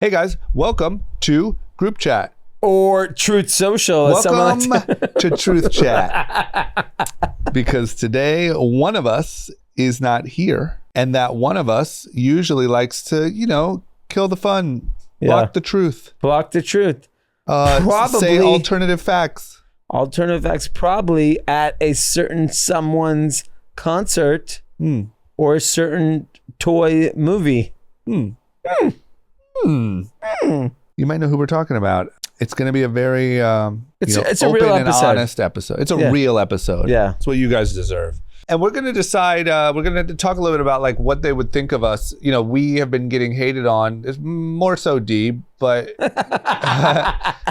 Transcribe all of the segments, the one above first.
Hey guys, welcome to Group Chat. Or Truth Social. Welcome to Truth Chat. Because today, one of us is not here. And that one of us usually likes to, kill the fun. Block the truth. Block the truth. Probably say alternative facts. Alternative facts probably at a certain someone's concert or a certain toy movie. You might know who we're talking about. It's going to be a very it's a open real and episode. Honest episode. It's a real episode. Yeah. It's what you guys deserve. And we're going to decide, we're going to talk a little bit about like what they would think of us. We have been getting hated on. It's more so D, but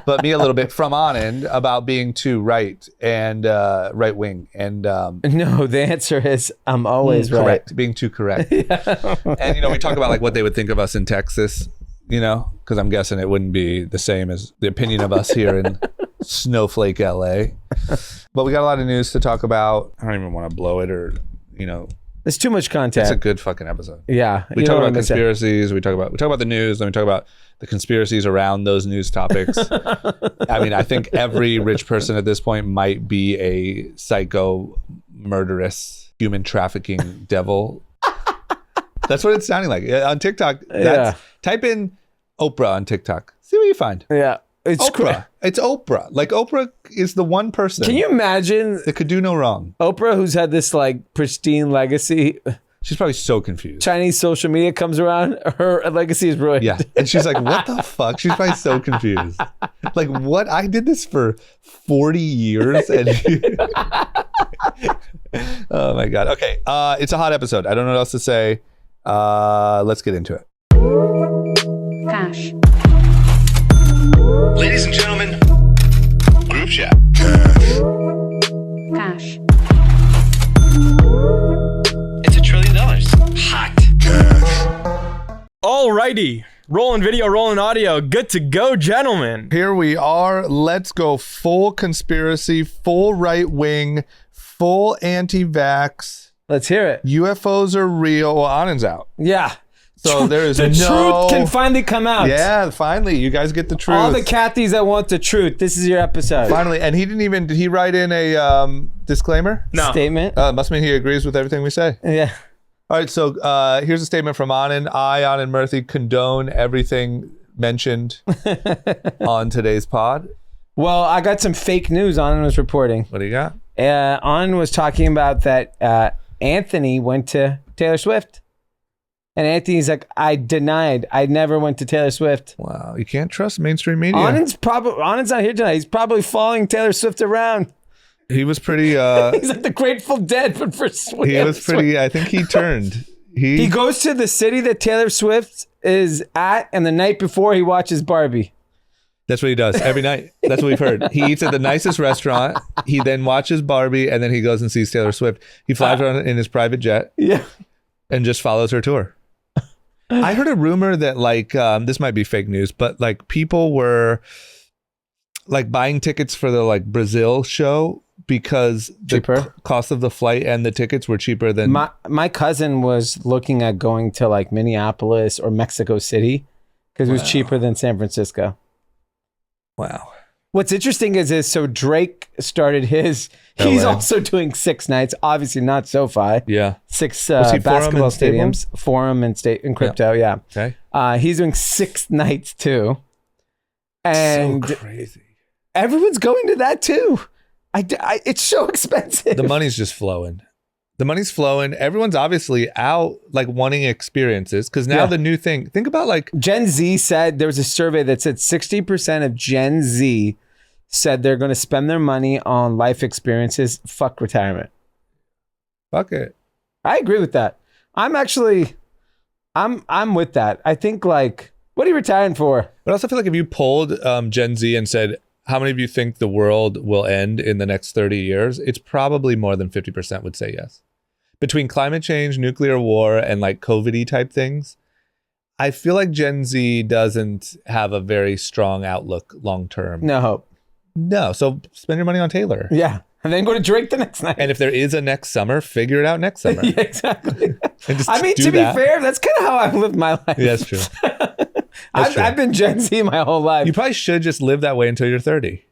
but me a little bit from Anand about being too right and right wing. And no, the answer is I'm always correct. Being too correct. And we talk about like what they would think of us in Texas. Because I'm guessing it wouldn't be the same as the opinion of us here in Snowflake, LA. But we got a lot of news to talk about. I don't even want to blow it or, There's too much content. It's a good fucking episode. Yeah. We talk about conspiracies. We talk about the news. Then we talk about the conspiracies around those news topics. I mean, I think every rich person at this point might be a psycho, murderous, human trafficking devil. That's what it's sounding like on TikTok. Type in Oprah on TikTok. See what you find. Yeah. It's Oprah. It's Oprah. Like Oprah is the one person. Can you imagine that could do no wrong? Oprah, who's had this like pristine legacy. She's probably so confused. Chinese social media comes around, her legacy is ruined. Yeah. And she's like, what the fuck? She's probably so confused. Like, what? I did this for 40 years. And oh my God. Okay. It's a hot episode. I don't know what else to say. Let's get into it. Cash. Ladies and gentlemen, Group Chat. Cash. It's $1 trillion. Hot. Alrighty. Rolling video, rolling audio. Good to go, gentlemen. Here we are. Let's go full conspiracy, full right wing, full anti-vax. Let's hear it. UFOs are real. Well, Anand's out. Yeah. So there is the truth can finally come out. Yeah, finally. You guys get the truth. All the Cathys that want the truth. This is your episode. Finally. And did he write in a disclaimer? No. Statement? Must mean he agrees with everything we say. Yeah. All right, so here's a statement from Anand. Anand Murthy, condone everything mentioned on today's pod. Well, I got some fake news Anand was reporting. What do you got? Anand was talking about that Anthony went to Taylor Swift. And Anthony's like, I denied. I never went to Taylor Swift. Wow, you can't trust mainstream media. Anand's not here tonight. He's probably following Taylor Swift around. He was pretty... He's like the Grateful Dead, but for Swift. He was pretty... I think he turned. He goes to the city that Taylor Swift is at, and the night before he watches Barbie. That's what he does every night. That's what we've heard. He eats at the nicest restaurant. He then watches Barbie, and then he goes and sees Taylor Swift. He flies around in his private jet. Yeah. And just follows her tour. I heard a rumor that like this might be fake news, but like people were like buying tickets for the like Brazil show because the cost of the flight and the tickets were cheaper than my cousin was looking at going to like Minneapolis or Mexico City because it was cheaper than San Francisco. Wow. What's interesting is so Drake started his. He's also doing 6 nights. Obviously not SoFi. Yeah. 6 basketball stadiums, Forum and State and Crypto. Yeah. Okay. He's doing 6 nights too. And so crazy. Everyone's going to that too. It's so expensive. The money's just flowing. The money's flowing. Everyone's obviously out like wanting experiences because now the new thing. Think about like Gen Z said there was a survey that said 60% of Gen Z said they're going to spend their money on life experiences. Fuck retirement. Fuck it. I agree with that. I'm with that. I think like, what are you retiring for? But I also feel like if you polled Gen Z and said, how many of you think the world will end in the next 30 years? It's probably more than 50% would say yes. Between climate change, nuclear war, and like COVID-y type things, I feel like Gen Z doesn't have a very strong outlook long term. No hope. No. So spend your money on Taylor. Yeah. And then go to Drake the next night. And if there is a next summer, figure it out next summer. Yeah, exactly. I mean, to be fair, that's kind of how I've lived my life. Yeah, that's true. I've been Gen Z my whole life. You probably should just live that way until you're 30.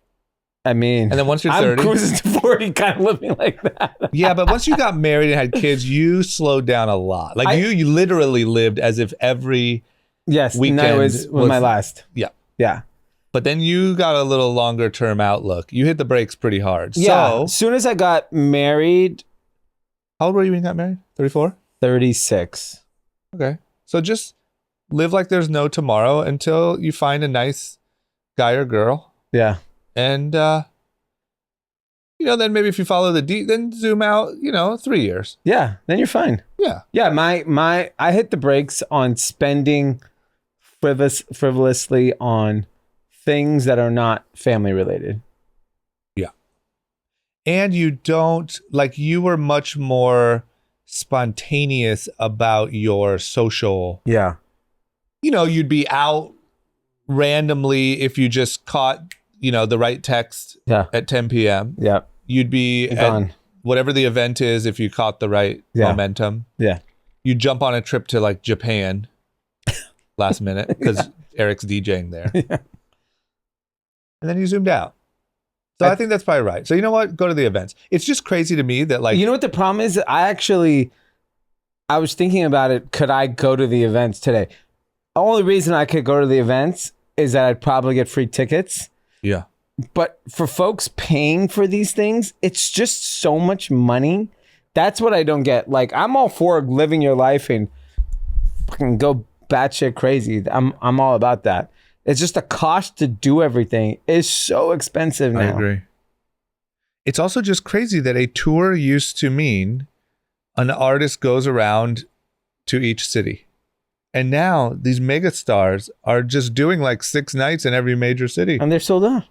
I mean, And then once you're I'm 30, cruising to 40, kind of living like that. yeah, but once you got married and had kids, you slowed down a lot. Like you literally lived as if every weekend no, it was my last. Yeah. Yeah. But then you got a little longer term outlook. You hit the brakes pretty hard. Yeah. So, As soon as I got married, how old were you when you got married? 34? 36. Okay. So just live like there's no tomorrow until you find a nice guy or girl. Yeah. And, then maybe if you follow then zoom out, 3 years. Yeah. Then you're fine. Yeah. Yeah. I hit the brakes on spending frivolously on things that are not family related. Yeah. And you were much more spontaneous about your social. Yeah. You'd be out randomly if you just caught, the right text at 10 p.m. Yeah. You'd be Gone. at whatever the event is if you caught the right momentum. Yeah. You'd jump on a trip to like Japan last minute because Eric's DJing there. Yeah. And then you zoomed out. So I think that's probably right. So you know what? Go to the events. It's just crazy to me that like... You know what the problem is? I was thinking about it. Could I go to the events today? The only reason I could go to the events is that I'd probably get free tickets. Yeah. But for folks paying for these things, it's just so much money. That's what I don't get. Like, I'm all for living your life and fucking go batshit crazy. I'm all about that. It's just the cost to do everything is so expensive now. I agree. It's also just crazy that a tour used to mean an artist goes around to each city. And now these mega stars are just doing like 6 nights in every major city. And they're sold out.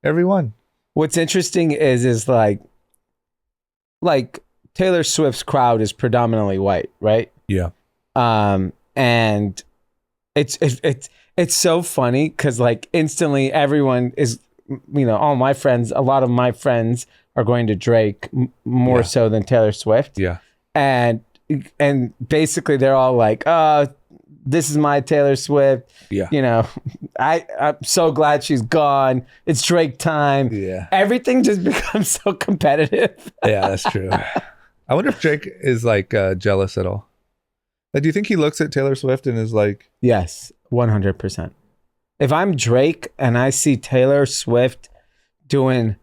Every one. What's interesting is like Taylor Swift's crowd is predominantly white, right? Yeah. And it's so funny because like instantly everyone is, all my friends, a lot of my friends are going to Drake more so than Taylor Swift. Yeah. And basically they're all like, this is my Taylor Swift. Yeah. I'm so glad she's gone. It's Drake time. Yeah. Everything just becomes so competitive. Yeah, that's true. I wonder if Drake is like jealous at all. Like, do you think he looks at Taylor Swift and is like... Yes, 100%. If I'm Drake and I see Taylor Swift doing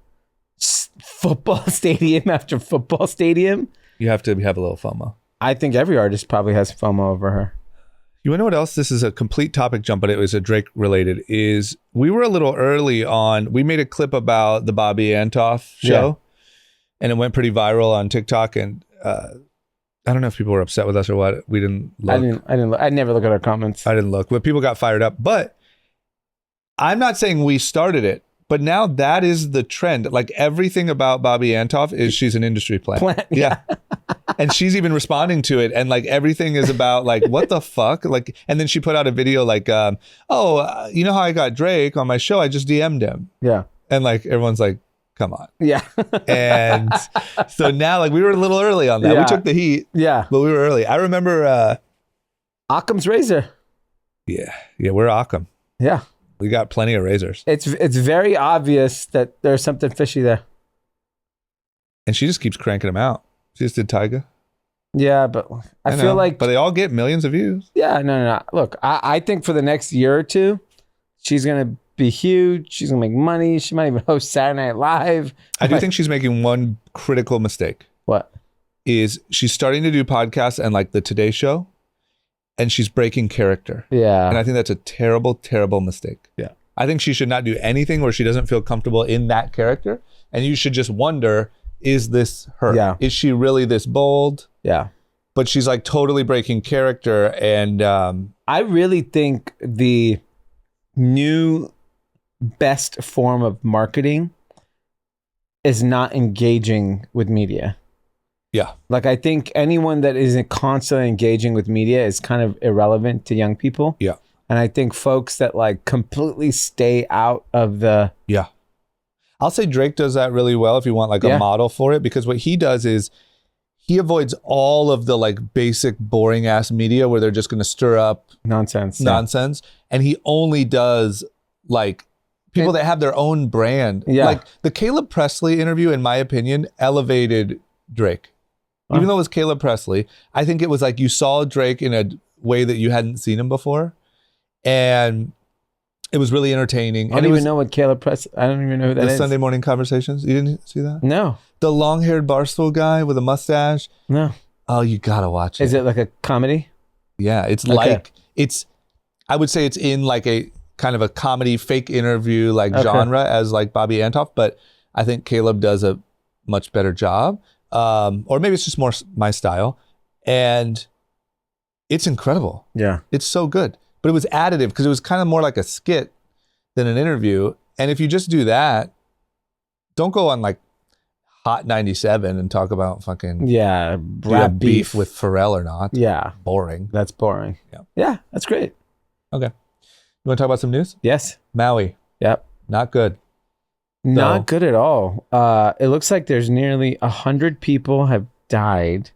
football stadium after football stadium... You have to have a little FOMO. I think every artist probably has FOMO over her. You want to know what else? This is a complete topic jump, but it was a Drake related. Is we were a little early on. We made a clip about the Bobbi Althoff show, and it went pretty viral on TikTok. And I don't know if people were upset with us or what. We didn't look. I never look at our comments. I didn't look, but people got fired up. But I'm not saying we started it, but now that is the trend. Like everything about Bobbi Althoff is she's an industry plant. Yeah. And she's even responding to it, and like everything is about like what the fuck, like. And then she put out a video like, you know how I got Drake on my show? I just DM'd him. Yeah. And like everyone's like, come on. Yeah. And so now like we were a little early on that. Yeah. We took the heat. Yeah. But we were early. I remember. Occam's razor. Yeah. We're Occam. Yeah. We got plenty of razors. It's very obvious that there's something fishy there. And she just keeps cranking them out. She just did Tyga. Yeah, but I feel like... But they all get millions of views. Yeah, no. Look, I think for the next year or two, she's going to be huge. She's going to make money. She might even host Saturday Night Live. I do think she's making one critical mistake. What? Is she's starting to do podcasts and like the Today Show, and she's breaking character. Yeah. And I think that's a terrible, terrible mistake. Yeah. I think she should not do anything where she doesn't feel comfortable in that character. And you should just wonder... Is this her? Yeah. Is she really this bold? Yeah. But she's like totally breaking character. And I really think the new best form of marketing is not engaging with media. Yeah. Like I think anyone that isn't constantly engaging with media is kind of irrelevant to young people. Yeah. And I think folks that like completely stay out of the... Yeah. I'll say Drake does that really well if you want like a model for it, because what he does is he avoids all of the like basic boring ass media where they're just going to stir up Nonsense. and he only does like people that have their own brand. Yeah. Like the Caleb Pressley interview, in my opinion, elevated Drake. Even though it was Caleb Pressley, I think it was like you saw Drake in a way that you hadn't seen him before, and it was really entertaining. I don't even know what Caleb Press. I don't even know who that the is. Sunday Morning Conversations. You didn't see that? No. The long-haired barstool guy with a mustache. No. Oh, you gotta watch it. Is it like a comedy? Yeah, it's like it's. I would say it's in like a kind of a comedy fake interview like genre as like Bobbi Althoff, but I think Caleb does a much better job. Or maybe it's just more my style, and it's incredible. Yeah, it's so good. But it was additive because it was kind of more like a skit than an interview. And if you just do that, don't go on like Hot 97 and talk about fucking do you have beef with Pharrell or not. Yeah, boring. That's boring. Yeah, that's great. Okay, you want to talk about some news? Yes. Maui. Yep. Not good. Not good at all. It looks like there's nearly 100 people have died.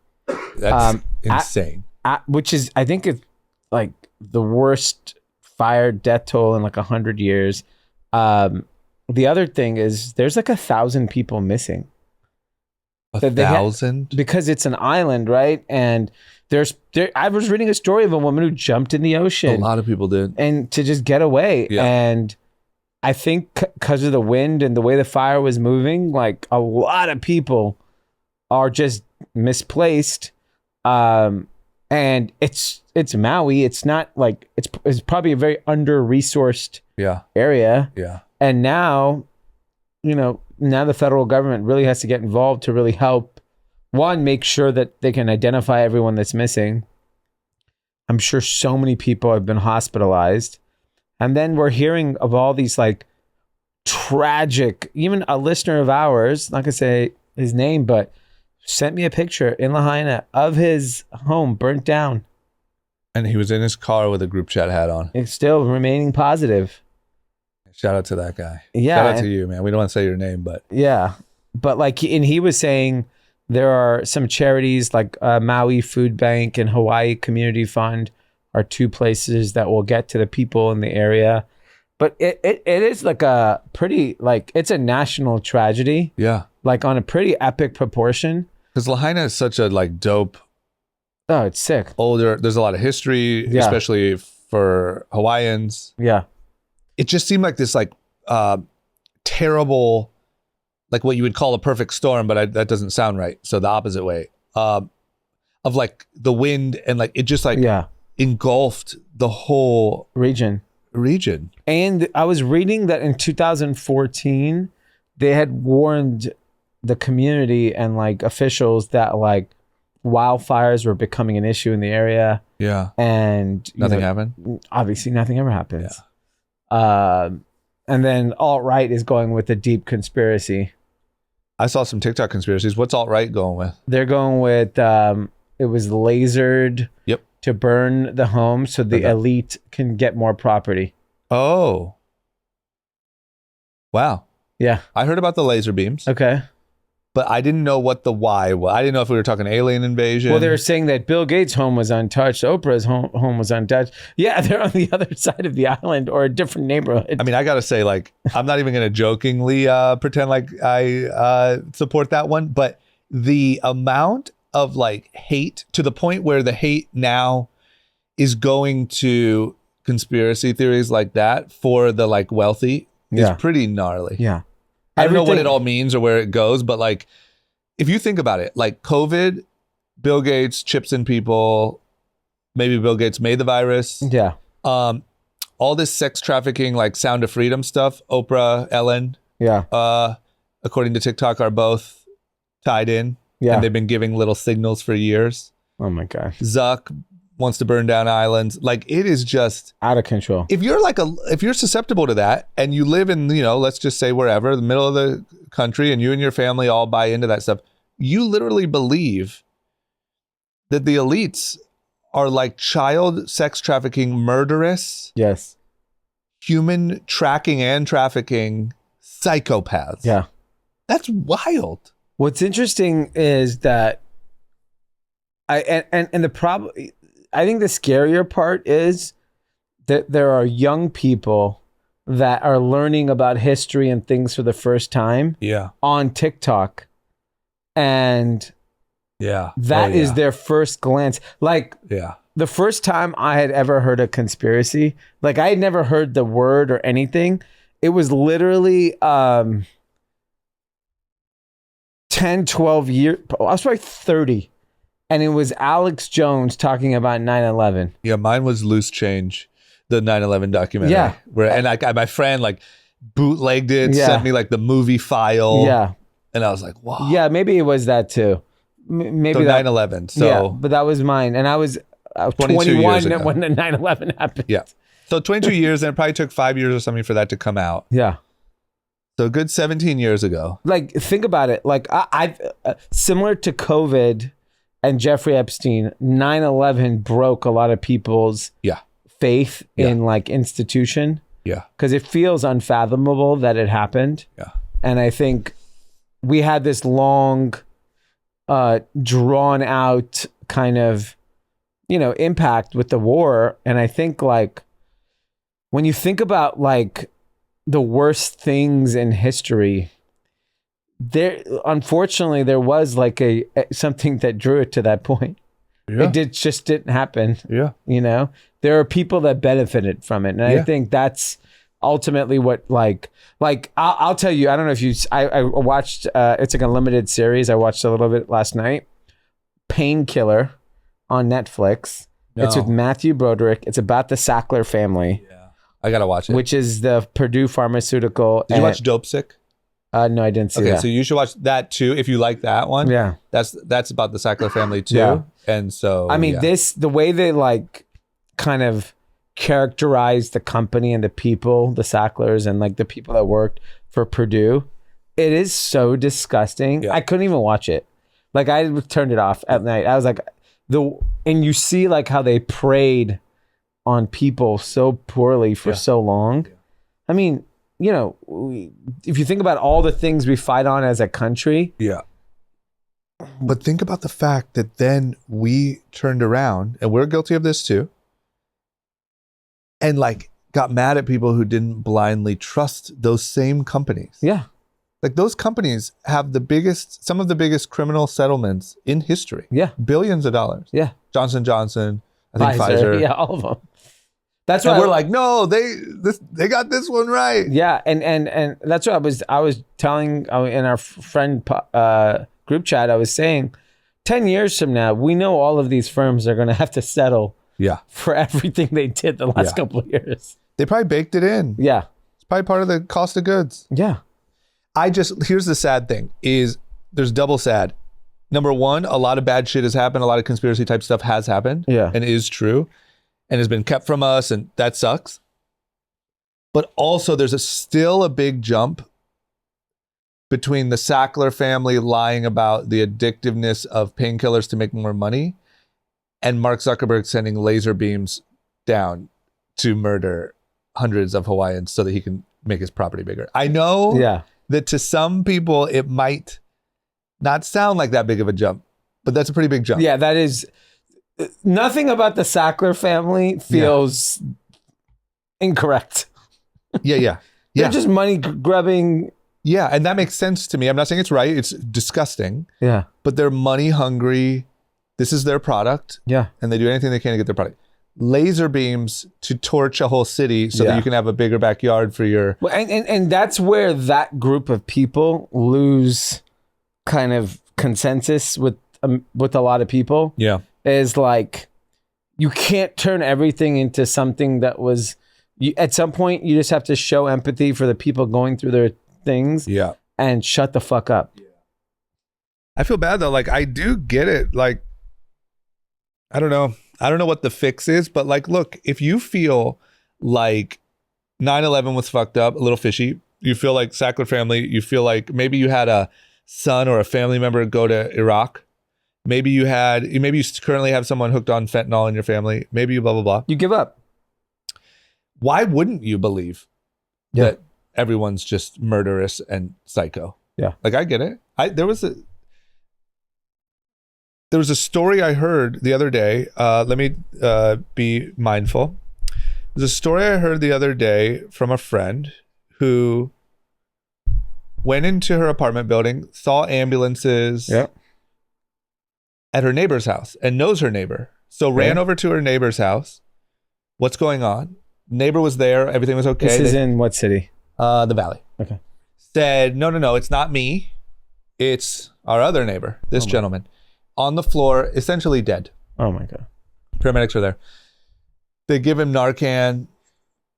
That's insane. Which is, I think it's like the worst fire death toll in like 100 years. The other thing is there's like 1,000 people missing. 1,000? Because it's an island, right? And I was reading a story of a woman who jumped in the ocean. A lot of people did. And to just get away. Yeah. And I think because of the wind and the way the fire was moving, like a lot of people are just misplaced. And it's Maui. It's not like it's probably a very under-resourced area. Yeah. And now, now the federal government really has to get involved to really help. One, make sure that they can identify everyone that's missing. I'm sure so many people have been hospitalized. And then we're hearing of all these like tragic, even a listener of ours, not gonna say his name, but sent me a picture in Lahaina of his home burnt down. And he was in his car with a group chat hat on. It's still remaining positive. Shout out to that guy. Yeah. Shout out to you, man. We don't want to say your name, but. Yeah. But like, and he was saying there are some charities like Maui Food Bank and Hawaii Community Fund are two places that will get to the people in the area. But it is like a pretty, like, it's a national tragedy. Yeah. Like on a pretty epic proportion. Because Lahaina is such a like dope. Oh, it's sick. Older. There's a lot of history, especially for Hawaiians. Yeah. It just seemed like this like terrible, like what you would call a perfect storm, but that doesn't sound right. So the opposite way of like the wind and like it just like engulfed the whole region. And I was reading that in 2014, they had warned the community and like officials that like wildfires were becoming an issue in the area. Yeah. And nothing happened. Obviously nothing ever happens. Yeah. And then alt-right is going with a deep conspiracy. I saw some TikTok conspiracies. What's alt-right going with? They're going with it was lasered to burn the home so the elite can get more property. Oh. Wow. Yeah. I heard about the laser beams. Okay. But I didn't know what the why was. I didn't know if we were talking alien invasion. Well, they were saying that Bill Gates' home was untouched. Oprah's home was untouched. Yeah, they're on the other side of the island or a different neighborhood. I mean, I got to say, like, I'm not even going to jokingly pretend like I support that one. But the amount of like hate to the point where the hate now is going to conspiracy theories like that for the like wealthy is pretty gnarly. Yeah. I don't know what it all means or where it goes, but like, if you think about it, like COVID, Bill Gates chips in people, maybe Bill Gates made the virus. Yeah. All this sex trafficking, like Sound of Freedom stuff, Oprah, Ellen, according to TikTok, are both tied in. Yeah. And they've been giving little signals for years. Oh my gosh. Zuck wants to burn down islands. Like, it is just out of control. If you're susceptible to that and you live in, let's just say wherever, the middle of the country, and you and your family all buy into that stuff, you literally believe that the elites are like child sex trafficking, murderous, human tracking and trafficking psychopaths. Yeah. That's wild. What's interesting is that And the problem, I think the scarier part is that there are young people that are learning about history and things for the first time on TikTok. And that is their first glance. Like the first time I had ever heard a conspiracy, like I had never heard the word or anything. It was literally 10, 12 years. I was probably 30. And it was Alex Jones talking about 9/11. Yeah, mine was Loose Change, the 9/11 documentary. Yeah. My friend like bootlegged it, sent me like the movie file. Yeah. And I was like, wow. Yeah, maybe it was that too. Maybe So that 9/11. So yeah, but that was mine. And I was 22 years 21 ago. when the 9/11 happened. Yeah. So 22 years, and it probably took 5 years or something for that to come out. Yeah. So a good 17 years ago. Like, think about it. Like, I've similar to COVID and Jeffrey Epstein, 9/11 broke a lot of people's faith in like institution. Yeah. Because it feels unfathomable that it happened. Yeah. And I think we had this long, drawn out kind of, impact with the war. And I think like when you think about like the worst things in history, unfortunately there was like a something that drew it to that point. It just didn't happen. There are people that benefited from it, and I think that's ultimately what like I'll tell you, I don't know if I watched it's like a limited series. I watched a little bit last night, Painkiller on Netflix. It's with Matthew Broderick. It's about the Sackler family. I gotta watch it. Which is the Purdue Pharmaceutical. Did you watch Dope Sick? No, I didn't see that. Okay, so you should watch that too if you like that one. Yeah, that's about the Sackler family too. Yeah. And so I mean, the way they like kind of characterize the company and the people, the Sacklers, and like the people that worked for Purdue, it is so disgusting. I couldn't even watch it. Like I turned it off at night. I was like, and you see like how they preyed on people so poorly for so long. I mean, if you think about all the things we fight on as a country. Yeah. But think about the fact that then we turned around, and we're guilty of this too, and like got mad at people who didn't blindly trust those same companies. Yeah. Like those companies have some of the biggest criminal settlements in history. Yeah. Billions of dollars. Yeah. Johnson & Johnson, I think Pfizer. Yeah, all of them. That's why we're like, no, they got this one right. Yeah, and that's what I was telling in our friend group chat. I was saying, 10 years from now, we know all of these firms are going to have to settle. For everything they did the last couple of years. They probably baked it in. Yeah, it's probably part of the cost of goods. Yeah. Here's the sad thing: is there's double sad. Number one, a lot of bad shit has happened. A lot of conspiracy type stuff has happened. Yeah, and is true. And has been kept from us, and that sucks. But also, there's still a big jump between the Sackler family lying about the addictiveness of painkillers to make more money, and Mark Zuckerberg sending laser beams down to murder hundreds of Hawaiians so that he can make his property bigger. I know that to some people it might not sound like that big of a jump, but that's a pretty big jump. Yeah, that is. Nothing about the Sackler family feels incorrect. Yeah. They're just money grubbing. Yeah, and that makes sense to me. I'm not saying it's right. It's disgusting. Yeah. But they're money hungry. This is their product. Yeah. And they do anything they can to get their product. Laser beams to torch a whole city so that you can have a bigger backyard for your... Well, and that's where that group of people lose kind of consensus with a lot of people. Yeah. Is like, you can't turn everything into something that was... at some point, you just have to show empathy for the people going through their things. Yeah. And shut the fuck up. Yeah. I feel bad though. Like, I do get it. Like, I don't know what the fix is, but like, look, if you feel like 9/11 was fucked up, a little fishy, you feel like Sackler family, you feel like maybe you had a son or a family member go to Iraq. Maybe you currently have someone hooked on fentanyl in your family. Maybe you blah, blah, blah. You give up. Why wouldn't you believe that everyone's just murderous and psycho? Yeah. Like, I get it. There was a story I heard the other day. Let me be mindful. There's a story I heard the other day from a friend who went into her apartment building, saw ambulances at her neighbor's house and knows her neighbor. So ran over to her neighbor's house. What's going on? Neighbor was there. Everything was okay. This is in what city? The Valley. Okay. Said, no, it's not me. It's our other neighbor, this gentleman, on the floor, essentially dead. Oh my God. Paramedics are there. They give him Narcan,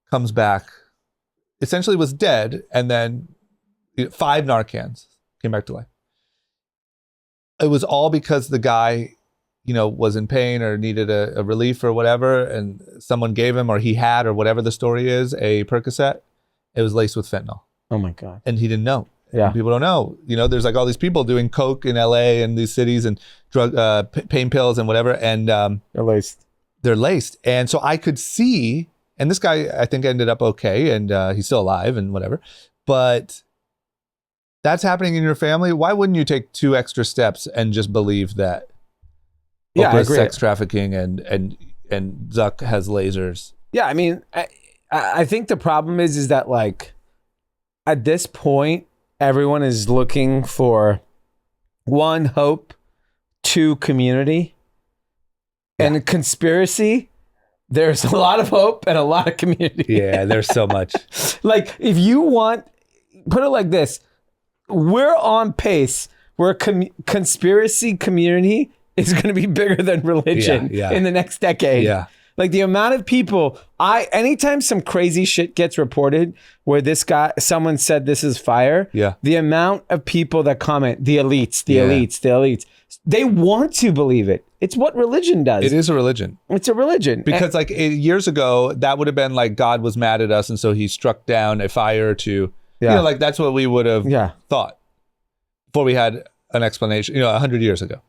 comes back, essentially was dead, and then 5 Narcans came back to life. It was all because the guy, was in pain or needed a relief or whatever, and someone gave him, or he had, or whatever the story is, a Percocet. It was laced with fentanyl. Oh my God. And he didn't know. Yeah. And people don't know. There's like all these people doing coke in LA and these cities and drug pain pills and whatever, and They're laced. they're laced. And so I could see, and this guy I think ended up okay, and he's still alive and whatever, but that's happening in your family. Why wouldn't you take 2 extra steps and just believe that Yeah, I agree. sex trafficking and Zuck has lasers? Yeah, I mean, I think the problem is that like at this point, everyone is looking for 1, hope, 2, community, and conspiracy. There's a lot of hope and a lot of community. Yeah, there's so much. Like if you want, put it like this, we're on pace where conspiracy community is going to be bigger than religion in the next decade. Yeah. Like the amount of people, anytime some crazy shit gets reported where someone said this is fire, the amount of people that comment, the elites, they want to believe it. It's what religion does. It is a religion. It's a religion. Because years ago, that would have been like God was mad at us, and so he struck down a fire to, like that's what we would have thought before we had an explanation, 100 years ago.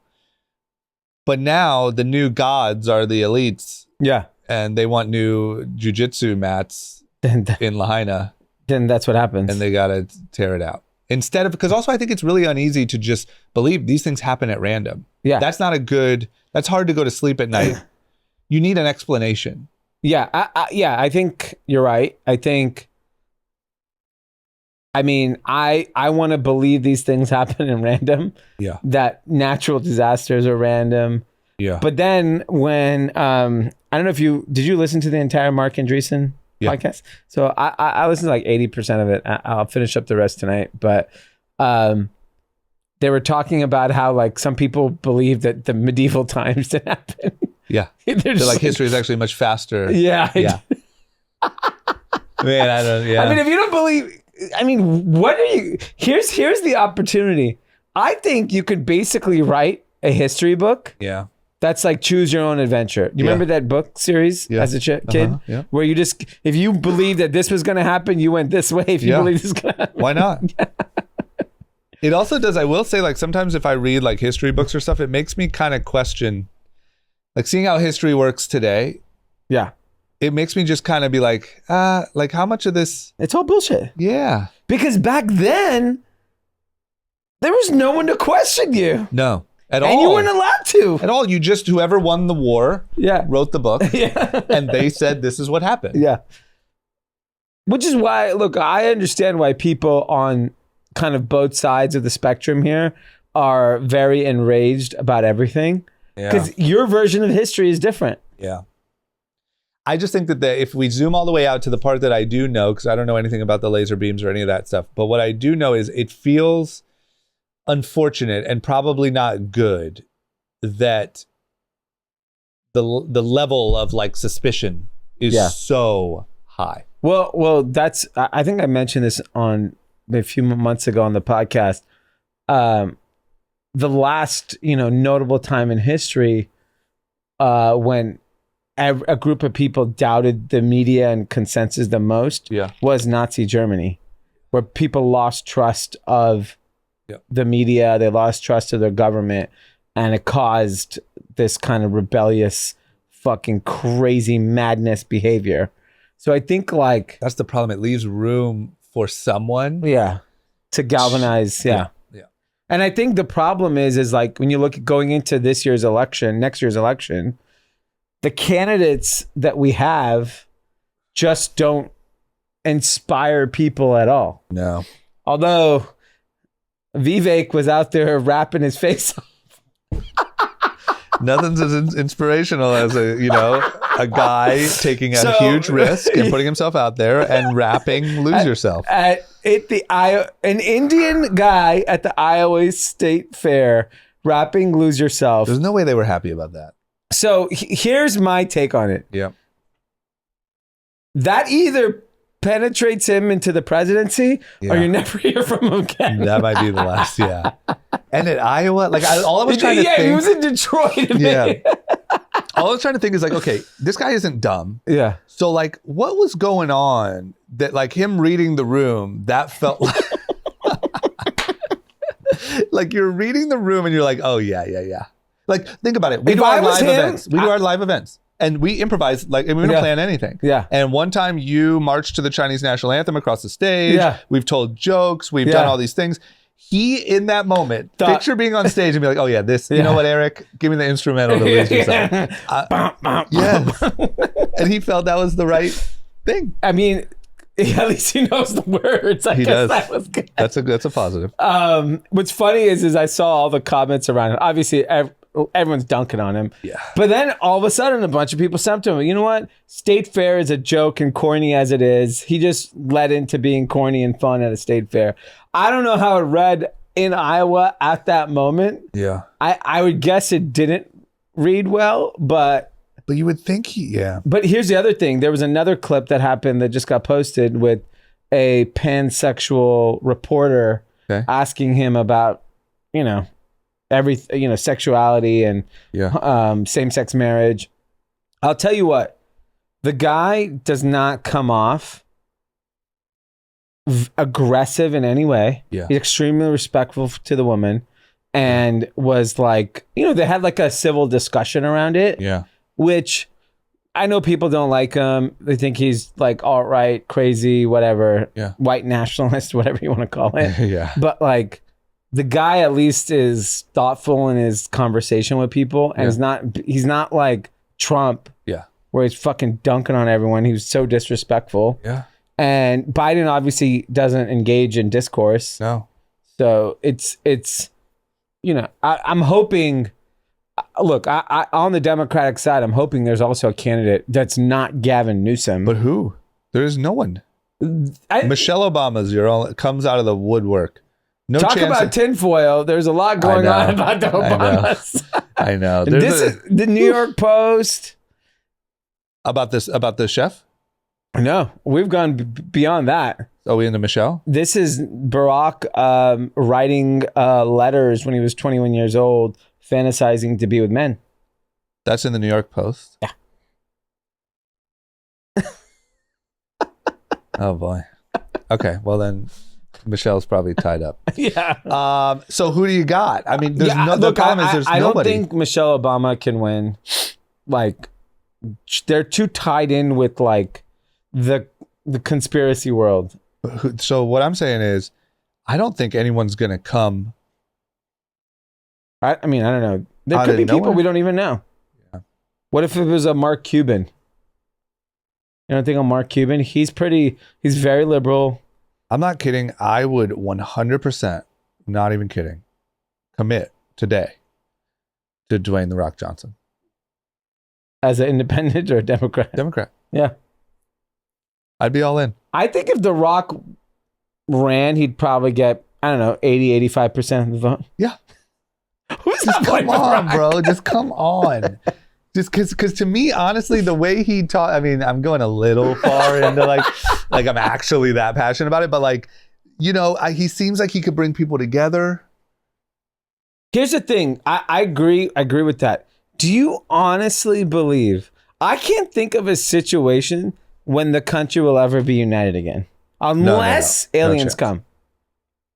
But now the new gods are the elites. Yeah. And they want new jujitsu mats in Lahaina. Then that's what happens. And they got to tear it out. Instead of, because also I think it's really uneasy to just believe these things happen at random. Yeah. That's hard to go to sleep at night. You need an explanation. Yeah. I think you're right. I want to believe these things happen in random. Yeah. That natural disasters are random. Yeah. But then when, I don't know if did you listen to the entire Mark Andreessen podcast? So I listened to like 80% of it. I'll finish up the rest tonight. But they were talking about how like some people believe that the medieval times didn't happen. Yeah. They're like history is actually much faster. Yeah. Yeah. Man, I don't, yeah. I mean, if you don't believe, what are you, here's the opportunity. I think you could basically write a history book. Yeah. That's like choose your own adventure. You remember that book series as a kid? Yeah. Where you just, if you believe that this was going to happen, you went this way. If you believe this is going to happen. Why not? It also does, I will say, like sometimes if I read like history books or stuff, it makes me kind of question, like seeing how history works today. Yeah. It makes me just kind of be like how much of this? It's all bullshit. Yeah. Because back then, there was no one to question you. No. At all. And you weren't allowed to. At all. You just, whoever won the war wrote the book. And they said, this is what happened. Yeah. Which is why, look, I understand why people on kind of both sides of the spectrum here are very enraged about everything. Because your version of history is different. Yeah. I just think that if we zoom all the way out to the part that I do know, because I don't know anything about the laser beams or any of that stuff, but what I do know is it feels unfortunate and probably not good that the level of like suspicion is so high. Well, that's, I think I mentioned this on a few months ago on the podcast. The last, notable time in history when a group of people doubted the media and consensus the most was Nazi Germany, where people lost trust of the media, they lost trust of their government, and it caused this kind of rebellious, fucking crazy madness behavior. So I think like that's the problem. It leaves room for someone to galvanize. Yeah. And I think the problem is like when you look at going into next year's election, the candidates that we have just don't inspire people at all. No. Although Vivek was out there rapping his face off. Nothing's as inspirational as a guy taking a huge risk and putting himself out there and rapping "Lose Yourself." An Indian guy at the Iowa State Fair rapping "Lose Yourself." There's no way they were happy about that. So here's my take on it. Yeah. That either penetrates him into the presidency or you never hear from him again. That might be the last, yeah. And at Iowa, like all I was trying to think. Yeah, he was in Detroit. Yeah. All I was trying to think is like, okay, this guy isn't dumb. Yeah. So like, what was going on that like him reading the room, that felt like, like you're reading the room and you're like, oh yeah. Like, think about it. We do our live events. And we improvise, like, and we don't plan anything. Yeah. And one time you marched to the Chinese national anthem across the stage. Yeah. We've told jokes. We've done all these things. He, in that moment, picture being on stage and be like, oh, yeah, this, you know what, Eric? Give me the instrumental to Lose Yourself. Yes. And he felt that was the right thing. I mean, at least he knows the words. I He guess does. that was good. That's a positive. What's funny is I saw all the comments around it. Obviously, everyone's dunking on him. Yeah. But then all of a sudden, a bunch of people said to him, you know what? State fair is a joke, and corny as it is, he just led into being corny and fun at a state fair. I don't know how it read in Iowa at that moment. Yeah. I would guess it didn't read well, but you would think But here's the other thing. There was another clip that happened that just got posted with a pansexual reporter asking him about, sexuality and same-sex marriage. I'll tell you what, the guy does not come off aggressive in any way. Yeah. He's extremely respectful to the woman and was like, they had like a civil discussion around it. Yeah. Which I know people don't like him. They think he's like alt-right, crazy, whatever, white nationalist, whatever you want to call it. Yeah. But like, the guy at least is thoughtful in his conversation with people, and he's not like Trump, where he's fucking dunking on everyone. He was so disrespectful. Yeah. And Biden obviously doesn't engage in discourse. No. So it's I'm hoping. Look, I on the Democratic side, I'm hoping there's also a candidate that's not Gavin Newsom. But who? There is no one. Michelle Obama's comes out of the woodwork. No Talk chance about tinfoil. There's a lot going on about the Obamas. I know. This is the New York Post. About the chef? No, we've gone beyond that. Are we into Michelle? This is Barack writing letters when he was 21 years old, fantasizing to be with men. That's in the New York Post? Yeah. Oh, boy. Okay, well then... Michelle's probably tied up. Yeah. So who do you got? I mean, the problem is there's I nobody. don't think Michelle Obama can win. Like, they're too tied in with like the conspiracy world. So what I'm saying is, I don't think anyone's gonna come. I mean, I don't know. There Out could be of people nowhere? we don't even know. Yeah. What if it was a Mark Cuban? You don't think of Mark Cuban? He's very liberal. I'm not kidding. I would 100%, not even kidding, commit today to Dwayne The Rock Johnson. As an independent or a Democrat? Democrat. Yeah. I'd be all in. I think if The Rock ran, he'd probably get, 80, 85% of the vote. Yeah. Who's Just not come playing The on, Rock? bro. Just come on. Just because to me, honestly, the way he taught, I mean, I'm going a little far into like I'm actually that passionate about it, but like, he seems like he could bring people together. Here's the thing. I agree with that. Do you honestly believe, I can't think of a situation when the country will ever be united again, unless aliens come.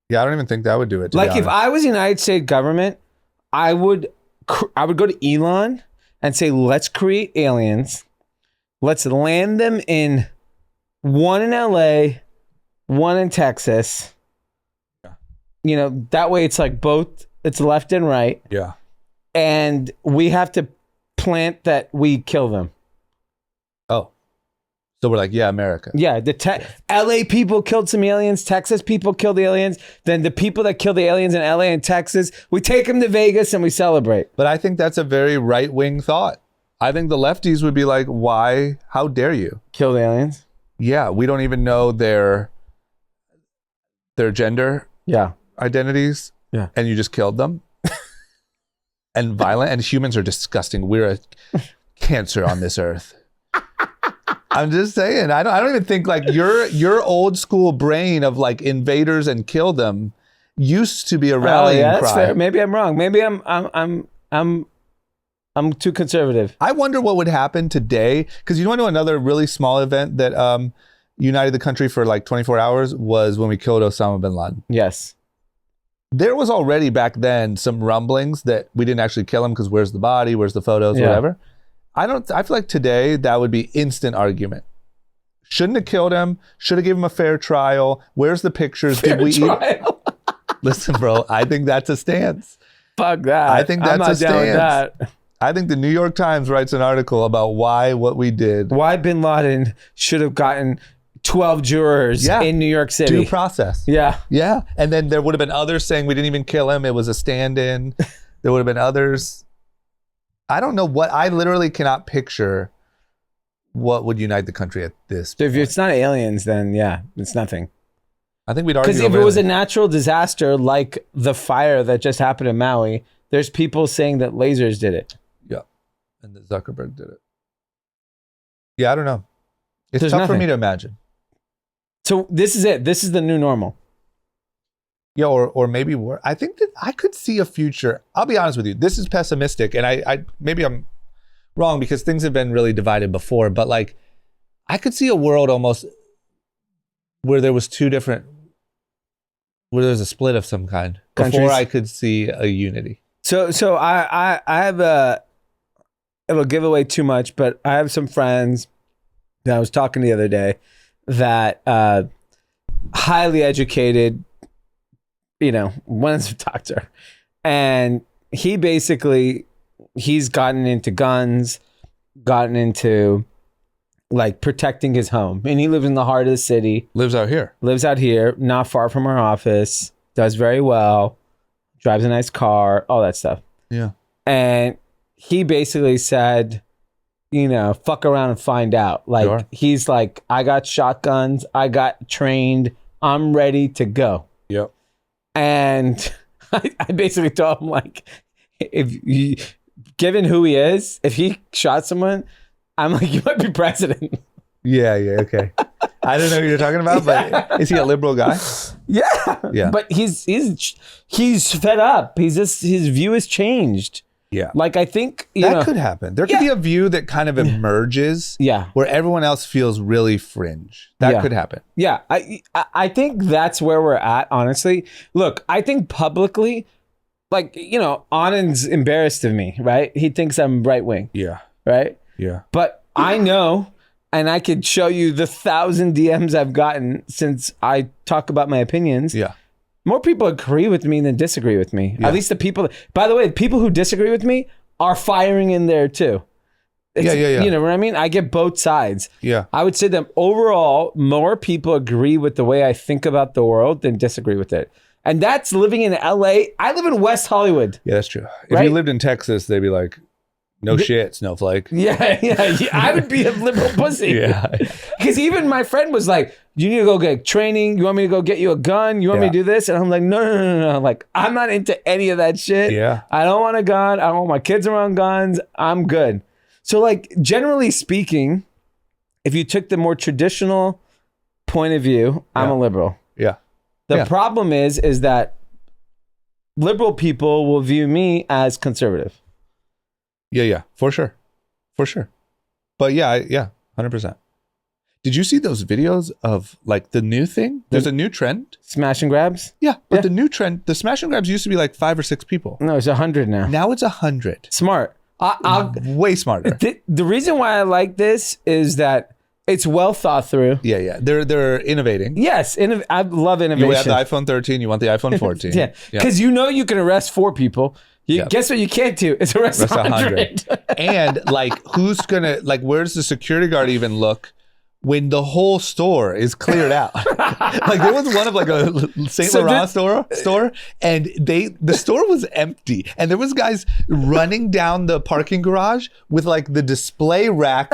Yeah, I don't even think that would do it. Like if I was United States government, I would go to Elon and say, let's create aliens. Let's land them in one in LA, one in Texas. that way it's like both, it's left and right. Yeah. And we have to plant that we kill them. Oh. So we're like, yeah, America. Yeah, LA people killed some aliens, Texas people killed the aliens, then the people that killed the aliens in LA and Texas, we take them to Vegas and we celebrate. But I think that's a very right-wing thought. I think the lefties would be like, why? How dare you? Kill the aliens? Yeah, we don't even know their gender identities. Yeah. And you just killed them. And violent, and humans are disgusting. We're a cancer on this earth. I'm just saying. I don't even think like your old school brain of like invaders and kill them used to be a rallying cry. That's fair. Maybe I'm wrong. Maybe I'm too conservative. I wonder what would happen today, because you want to know another really small event that united the country for like 24 hours was when we killed Osama bin Laden. Yes. There was already back then some rumblings that we didn't actually kill him because where's the body, where's the photos, whatever. I feel like today that would be instant argument. Shouldn't have killed him. Should have given him a fair trial. Where's the pictures? Fair trial. Listen, bro, I think that's a stance. Fuck that. I think that's I'm not a stance. down with that. I think the New York Times writes an article about what we did. Why bin Laden should have gotten 12 jurors in New York City. Due process. Yeah. Yeah. And then there would have been others saying we didn't even kill him. It was a stand-in. There would have been others. I don't know what, I literally cannot picture what would unite the country at this So if point. it's not aliens, then it's nothing. I think we'd argue Because if it was a natural disaster like the fire that just happened in Maui, there's people saying that lasers did it. Yeah. And that Zuckerberg did it. Yeah, I don't know. It's There's tough for nothing. me to imagine. So this is it. This is the new normal. Yeah, or maybe I think that I could see a future. I'll be honest with you. This is pessimistic, and I maybe I'm wrong because things have been really divided before. But like, I could see a world almost where there was where there's a split of some kind Countries. before I could see a unity. So I have it'll give away too much, but I have some friends that I was talking to the other day that highly educated, one's a doctor, and he's gotten into guns, gotten into like protecting his home, and he lives in the heart of the city. Lives out here, Not far from our office, does very well, drives a nice car, all that stuff. Yeah. And he basically said, fuck around and find out. Like, Sure. He's like, I got shotguns, I got trained, I'm ready to go. Yep. And I basically told him, like, given who he is, if he shot someone, I'm like, you might be president. Yeah. Okay. I don't know who you're talking about, but is he a liberal guy? Yeah. But he's fed up. His view has changed. Yeah. Like, I think that could happen. There could be a view that kind of emerges where everyone else feels really fringe. That could happen. Yeah. I think that's where we're at, honestly. Look, I think publicly, like, Anand's embarrassed of me, right? He thinks I'm right wing. Yeah. Right? Yeah. But I know, and I could show you the 1,000 DMs I've gotten since I talk about my opinions. Yeah. More people agree with me than disagree with me. Yeah. At least the people, by the way, the people who disagree with me are firing in there too. Yeah. You know what I mean? I get both sides. Yeah. I would say that overall, more people agree with the way I think about the world than disagree with it. And that's living in LA. I live in West Hollywood. Yeah, that's true. If Right? you lived in Texas, they'd be like, no shit, snowflake. Yeah. I would be a liberal pussy. Yeah. Because even my friend was like, you need to go get training. You want me to go get you a gun? You want me to do this? And I'm like, no. Like, I'm not into any of that shit. Yeah. I don't want a gun. I don't want my kids around guns. I'm good. So, like, generally speaking, if you took the more traditional point of view, I'm a liberal. Yeah. The problem is that liberal people will view me as conservative. Yeah, for sure. But yeah, 100%. Did you see those videos of like the new thing? There's a new trend. Smash and grabs? Yeah, but the new trend, the smash and grabs used to be like 5 or 6 people. No, it's 100 now. Now it's 100. Smart. Way smarter. The reason why I like this is that It's well thought through. Yeah. They're innovating. Yes, I love innovation. You have the iPhone 13. You want the iPhone 14. Yeah, because you know you can arrest 4 people. Guess what you can't do? It's arrest 100. And like, who's gonna like? Where's the security guard even look when the whole store is cleared out? Like there was one of like a Saint Laurent store, and the store was empty, and there was guys running down the parking garage with like the display rack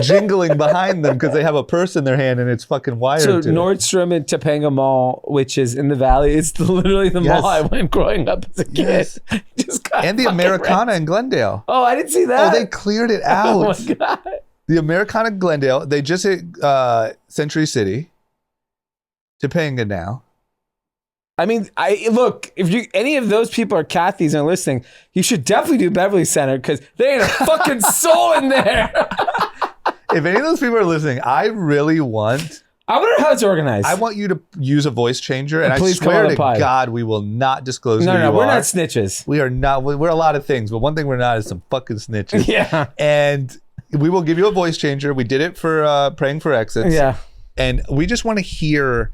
jingling behind them because they have a purse in their hand and it's fucking wired. So to Nordstrom and Topanga Mall, which is in the valley, it's literally the mall I went growing up as a kid. Yes. And the Americana in Glendale. Oh, I didn't see that. Oh, they cleared it out. Oh my god. The Americana Glendale, they just hit Century City. Topanga now. I mean, look, if any of those people are Kathy's and listening, you should definitely do Beverly Center because there ain't a fucking soul in there. If any of those people are listening, I really want... I wonder how it's organized. I want you to use a voice changer, and I please swear to God, we will not disclose who you are. No, we're not snitches. We are not. We're a lot of things, but one thing we're not is some fucking snitches. Yeah. And we will give you a voice changer. We did it for Praying for Exits. Yeah. And we just want to hear...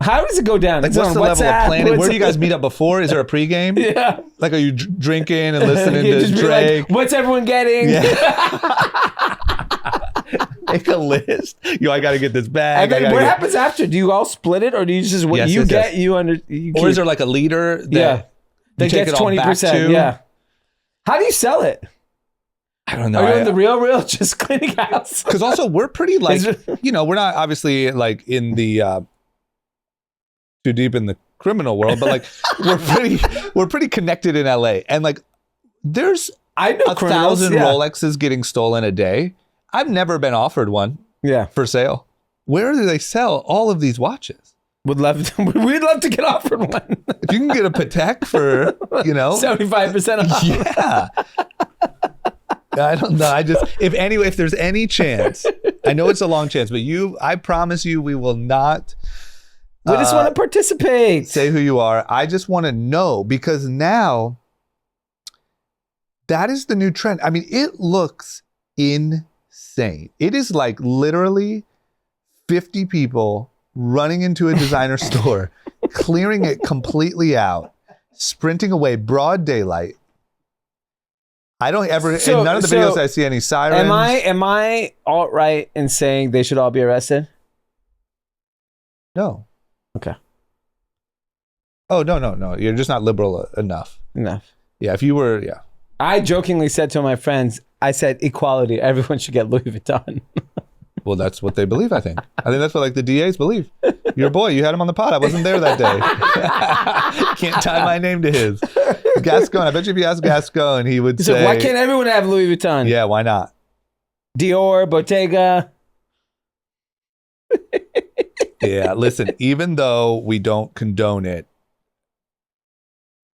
How does it go down? Like, what's the level of planning? Where do you guys meet up before? Is there a pregame? Yeah. Like, are you drinking and listening to just Drake? Like, what's everyone getting? Yeah. Make a list. I got to get this bag. And then what happens after? Do you all split it, or do you just what Yes, you yes, get? yes. Or is there like a leader that that take gets it all back 20%? to? Yeah. How do you sell it? I don't know. Are you in the real just cleaning house? Because also we're pretty like we're not obviously like in the too deep in the criminal world, but like we're pretty connected in LA, and like there's I know 1,000 Rolexes getting stolen a day. I've never been offered one for sale. Where do they sell all of these watches? We'd love to get offered one. If you can get a Patek for, 75% off. Yeah. I don't know. If there's any chance, I know it's a long chance, but I promise you we will not. We just want to participate. Say who you are. I just want to know, because now that is the new trend. I mean, it looks insane. It is like literally 50 people running into a designer store, clearing it completely out, sprinting away, broad daylight. I don't ever, in none of the videos I see any sirens. Am I alt-right in saying they should all be arrested? No. Okay. Oh, no. You're just not liberal enough. Yeah, if you were, yeah. I jokingly said to my friends, I said equality. Everyone should get Louis Vuitton. Well, that's what they believe, I think. I think that's what like the DAs believe. Your boy, you had him on the pod. I wasn't there that day. Can't tie my name to his. Gascon, I bet you if you asked Gascon, he would say... why can't everyone have Louis Vuitton? Yeah, why not? Dior, Bottega. Yeah, listen, even though we don't condone it,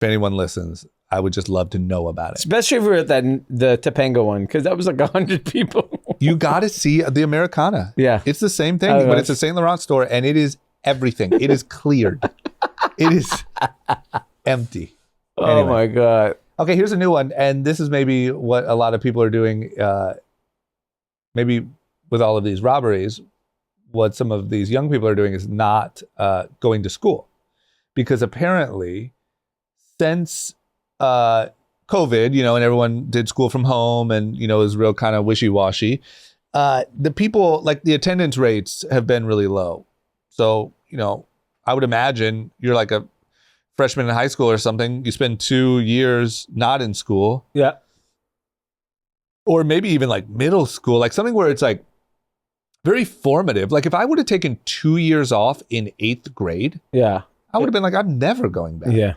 if anyone listens, I would just love to know about it. Especially if we were at the Topanga one, because that was like 100 people. You got to see the Americana. Yeah. It's the same thing, but it's a Saint Laurent store, and it is everything. It is cleared. It is empty. Oh my God. Okay, here's a new one, and this is maybe what a lot of people are doing, maybe with all of these robberies. What some of these young people are doing is not going to school, because apparently since COVID, and everyone did school from home, and it was real kind of wishy-washy, the people, like, the attendance rates have been really low. So I would imagine you're like a freshman in high school or something, you spend 2 years not in school, or maybe even like middle school, like something where it's like very formative. Like if I would have taken 2 years off in 8th grade, I would have been like, I'm never going back. Yeah.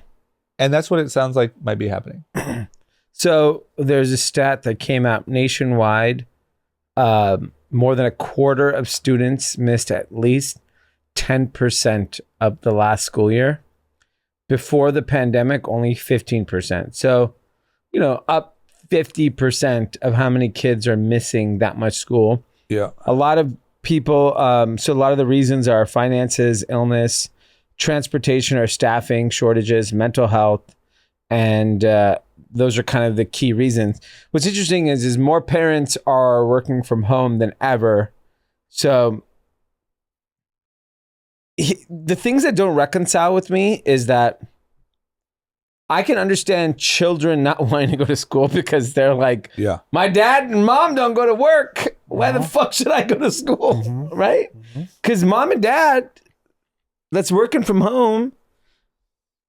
And that's what it sounds like might be happening. So there's a stat that came out nationwide. More than a quarter of students missed at least 10% of the last school year. Before the pandemic, only 15%. So, up 50% of how many kids are missing that much school. Yeah. A lot of people, so a lot of the reasons are finances, illness, transportation or staffing shortages, mental health, and those are kind of the key reasons. What's interesting is more parents are working from home than ever. So the things that don't reconcile with me is that I can understand children not wanting to go to school because they're like, Yeah. my dad and mom don't go to work. Why the fuck should I go to school? Right? Because mom and dad that's working from home,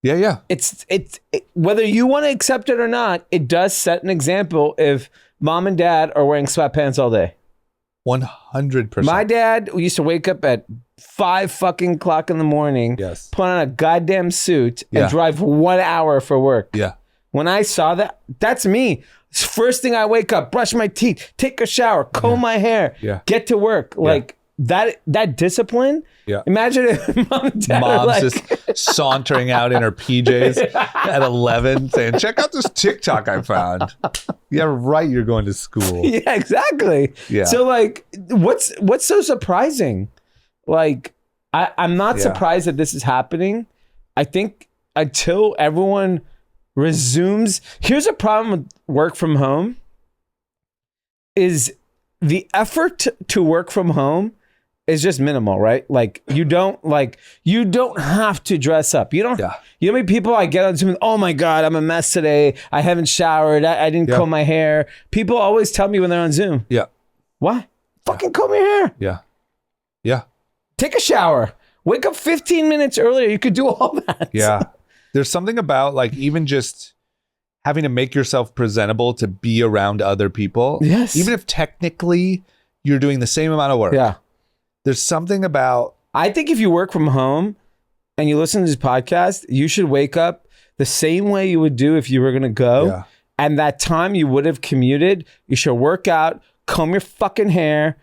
Yeah. it's whether you want to accept it or not, it does set an example if mom and dad are wearing sweatpants all day. 100%. My dad used to wake up at 5 fucking o'clock in the morning, Yes. put on a goddamn suit, Yeah. and drive 1 hour for work. Yeah. When I saw that, that's me. First thing I wake up, brush my teeth, take a shower, comb my hair, Yeah. get to work. Like that discipline. Yeah. Imagine if mom and dad are Mom's like, just sauntering out in her PJs at 11 saying, check out this TikTok I found. Yeah, right. You're going to school. yeah, exactly. Yeah. So like, what's so surprising? Like, I'm not Yeah. surprised that this is happening. I think until everyone resumes, here's a problem with work from home is the effort to work from home is just minimal, right? Like you don't have to dress up. You don't. Yeah. You know how many people I get on Zoom? Oh my God, I'm a mess today. I haven't showered. I didn't comb my hair. People always tell me when they're on Zoom. Yeah. What? Fucking comb your hair. Yeah. Yeah. Take a shower. Wake up 15 minutes earlier. You could do all that. Yeah. There's something about like even just having to make yourself presentable to be around other people. Yes. Even if technically you're doing the same amount of work. Yeah. There's something about I think if you work from home and you listen to this podcast, you should wake up the same way you would do if you were going to go. Yeah. And that time you would have commuted, you should work out, comb your fucking hair,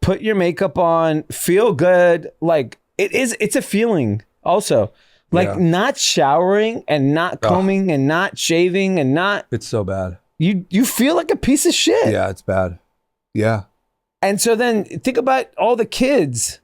put your makeup on, feel good. Like it's a feeling also. Like not showering and not combing and not shaving and not. It's so bad. You feel like a piece of shit. Yeah, it's bad. Yeah. And so then think about all the kids.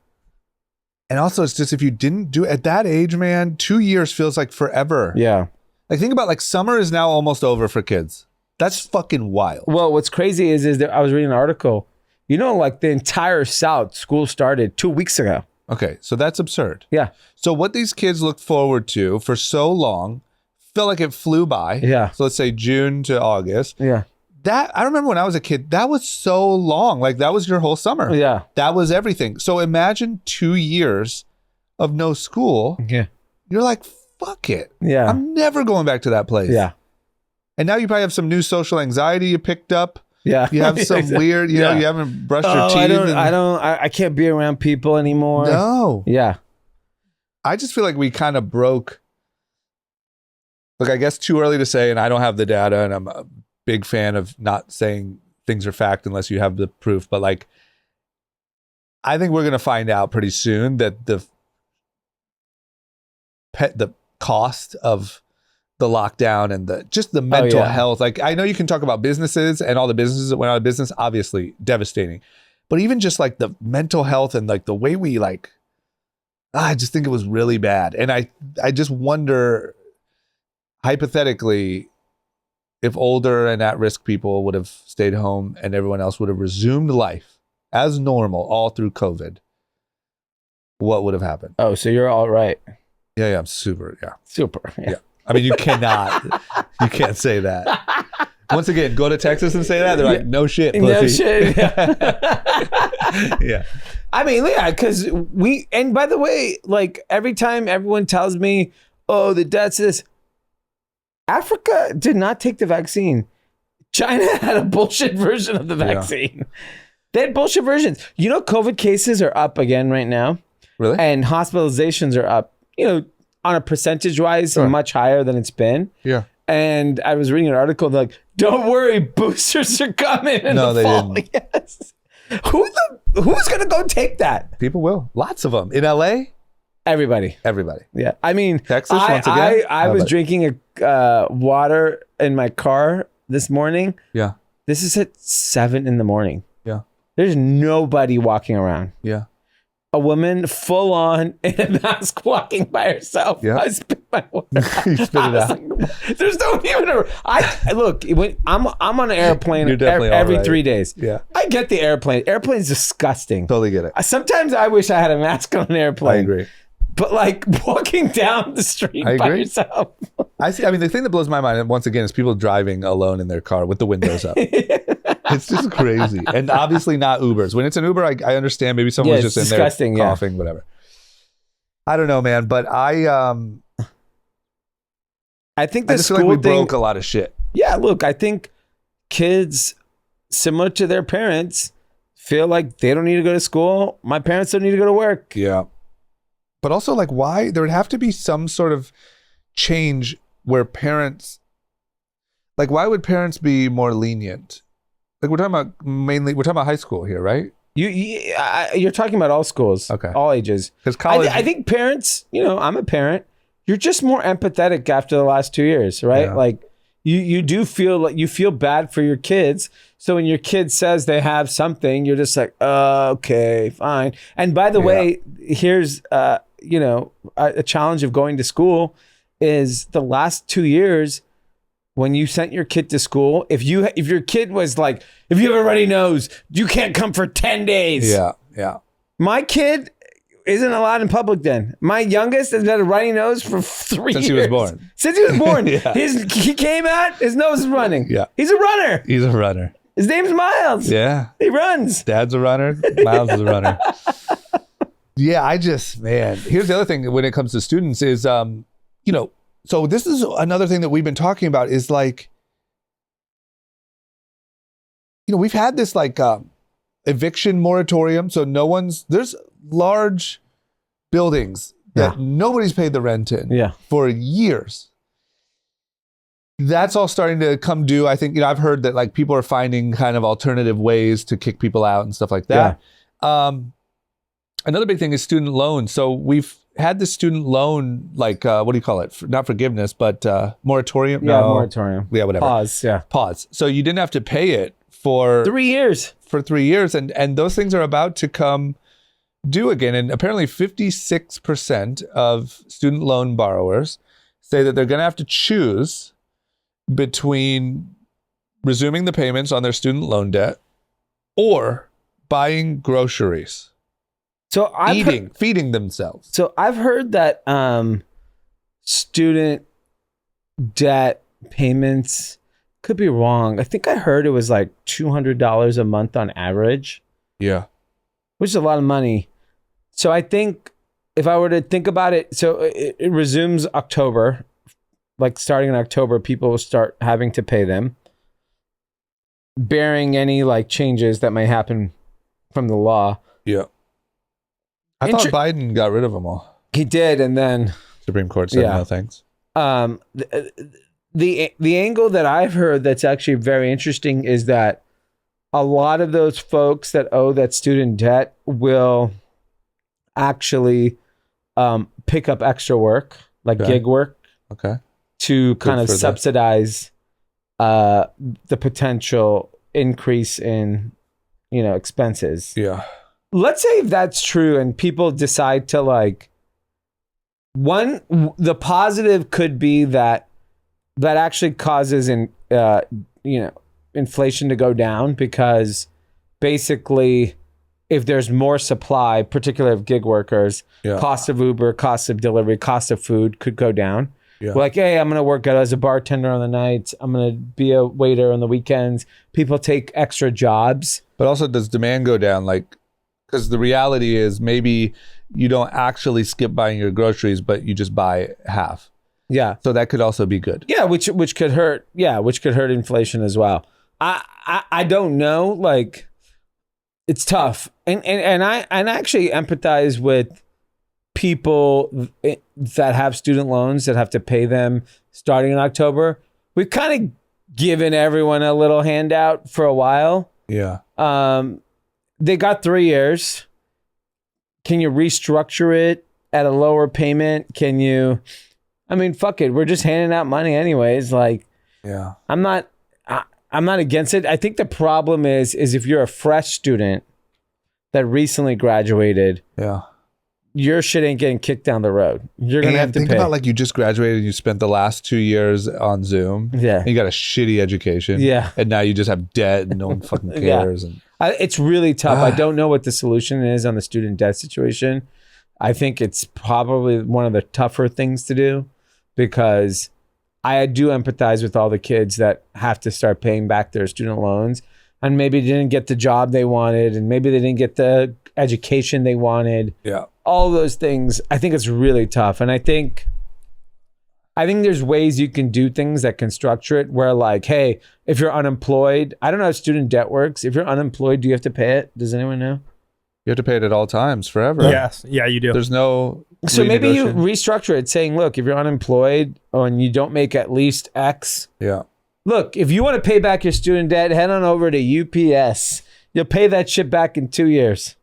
And also it's just if you didn't do it at that age, man, 2 years feels like forever. Yeah. Like think about like summer is now almost over for kids. That's fucking wild. Well, what's crazy is that I was reading an article. You know, like the entire South school started 2 weeks ago. Okay, so that's absurd. Yeah. So what these kids looked forward to for so long felt like it flew by. Yeah. So let's say June to August. Yeah. That I remember when I was a kid, that was so long. Like that was your whole summer. Yeah. That was everything. So imagine 2 years of no school. Yeah. You're like, fuck it. Yeah. I'm never going back to that place. Yeah. And now you probably have some new social anxiety you picked up. Yeah. You have some weird, you know, you haven't brushed your teeth. I can't be around people anymore. No. Yeah. I just feel like we kind of broke. Look, I guess too early to say, and I don't have the data, and I'm a big fan of not saying things are fact unless you have the proof. But like, I think we're going to find out pretty soon that the cost of the lockdown and the mental health. Like, I know you can talk about businesses and all the businesses that went out of business, obviously devastating. But even just like the mental health and like the way we like, I just think it was really bad. And I just wonder, hypothetically, if older and at-risk people would have stayed home and everyone else would have resumed life as normal all through COVID, what would have happened? Oh, so you're all right. Yeah, I'm super, Super. Yeah. I mean, you can't say that. Once again, go to Texas and say that. They're like, no shit, pussy. No shit. Yeah. I mean, yeah, because and by the way, like every time everyone tells me, oh, the deaths, this, Africa did not take the vaccine. China had a bullshit version of the vaccine. They had bullshit versions. You know, COVID cases are up again right now. Really? And hospitalizations are up, you know, on a percentage wise, much higher than it's been. Yeah. And I was reading an article like, don't worry, boosters are coming in the fall. Didn't. Yes. Who's gonna go take that? People will. Lots of them. In LA? Everybody. Yeah. I mean, Texas, once again? I was drinking a water in my car this morning. Yeah. This is at 7 a.m. Yeah. There's nobody walking around. Yeah. a woman full on in a mask walking by herself. Yeah. I spit my water. You spit it out. There's no even look, when I'm on an airplane You're definitely every all right. 3 days. Yeah. I get the airplane. Airplane's disgusting. Totally get it. Sometimes I wish I had a mask on an airplane. I agree. But like walking down the street I by agree. yourself. I see. I mean, the thing that blows my mind once again is people driving alone in their car with the windows up. It's just crazy, and obviously not Ubers. When it's an Uber, I understand. Maybe someone's Yeah, it's just in disgusting, there yeah. coughing, whatever. I don't know, man, but I think the just feel school like we thing. broke a lot of shit. Yeah, look, I think kids, similar to their parents, feel like they don't need to go to school. My parents don't need to go to work. Yeah, but also like, why there would have to be some sort of change where parents, like, why would parents be more lenient? Like we're talking about high school here, right? You're talking about all schools, Okay. all ages. Because college, I think parents, I'm a parent. You're just more empathetic after the last 2 years, right? Yeah. Like you do feel like you feel bad for your kids. So when your kid says they have something, you're just like, okay, fine. And by the way, here's a challenge of going to school is the last 2 years. When you sent your kid to school, if your kid was like, if you have a runny nose, you can't come for 10 days. yeah. My kid isn't allowed in public then. My youngest has had a runny nose for 3 years. Since he was born. Since he was born. Yeah. He came out, his nose is running. Yeah. He's a runner. He's a runner. His name's Miles. Yeah. He runs. Dad's a runner. Miles is a runner. Yeah, here's the other thing when it comes to students is, so this is another thing that we've been talking about is like, we've had this like eviction moratorium. So there's large buildings that nobody's paid the rent in for years. That's all starting to come due. I think, I've heard that like people are finding kind of alternative ways to kick people out and stuff like that. Another big thing is student loans. So we've had the student loan, like, what do you call it? Not forgiveness, but moratorium. Yeah, No. moratorium. Yeah, whatever. Pause. So you didn't have to pay it for 3 years. For 3 years. And those things are about to come due again. And apparently 56% of student loan borrowers say that they're going to have to choose between resuming the payments on their student loan debt or buying groceries. So feeding themselves. So I've heard that student debt payments, could be wrong. I think I heard it was like $200 a month on average. Yeah. Which is a lot of money. So I think if I were to think about it, so it resumes October. Like starting in October, people will start having to pay them, bearing any like changes that may happen from the law. Yeah. I thought Biden got rid of them all. He did, and then Supreme Court said no thanks. The angle that I've heard that's actually very interesting is that a lot of those folks that owe that student debt will actually pick up extra work, like gig work, to kind of subsidize the potential increase in expenses. Yeah. Let's say if that's true and people decide to like, the positive could be that actually causes inflation to go down, because basically if there's more supply, particularly of gig workers, cost of Uber, cost of delivery, cost of food could go down. Yeah. We're like, hey, I'm going to work out as a bartender on the nights. I'm going to be a waiter on the weekends. People take extra jobs. But also, does demand go down? Like, because the reality is maybe you don't actually skip buying your groceries, but you just buy half. Yeah. So that could also be good. Yeah, which could hurt. Yeah, which could hurt inflation as well. I don't know. Like, it's tough, and I actually empathize with people that have student loans that have to pay them starting in October. We've kind of given everyone a little handout for a while. Yeah. They got 3 years. Can you restructure it at a lower payment? Can you? I mean, fuck it. We're just handing out money anyways. Like, yeah. I'm not against it. I think the problem is if you're a fresh student, that recently graduated, Yeah. your shit ain't getting kicked down the road. You're gonna have to think pay. about like you just graduated and you spent the last 2 years on Zoom. Yeah. And you got a shitty education. Yeah. And now you just have debt and no one fucking cares. And It's really tough. I don't know what the solution is on the student debt situation. I think it's probably one of the tougher things to do because I do empathize with all the kids that have to start paying back their student loans and maybe didn't get the job they wanted and maybe they didn't get the education they wanted. yeah. All those things. I think it's really tough. And I think there's ways you can do things that can structure it where like, hey, if you're unemployed, I don't know how student debt works. If you're unemployed, do you have to pay it? Does anyone know? You have to pay it at all times forever. Yes. Yeah, you do. There's no. So maybe you renegotiation. restructure it saying, look, if you're unemployed and you don't make at least X, Yeah. look, if you want to pay back your student debt, head on over to UPS. You'll pay that shit back in 2 years.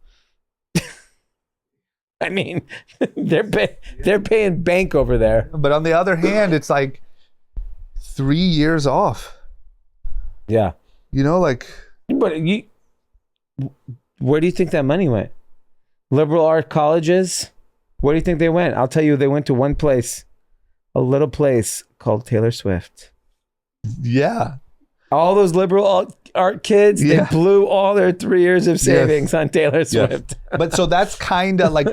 I mean, they're paying bank over there. But on the other hand, it's like 3 years off. Yeah. You know, like. But where do you think that money went? Liberal art colleges? Where do you think they went? I'll tell you, they went to one place, a little place called Taylor Swift. Yeah. All those liberal art kids, Yeah. they blew all their 3 years of savings on Taylor Swift. But so that's kind of like,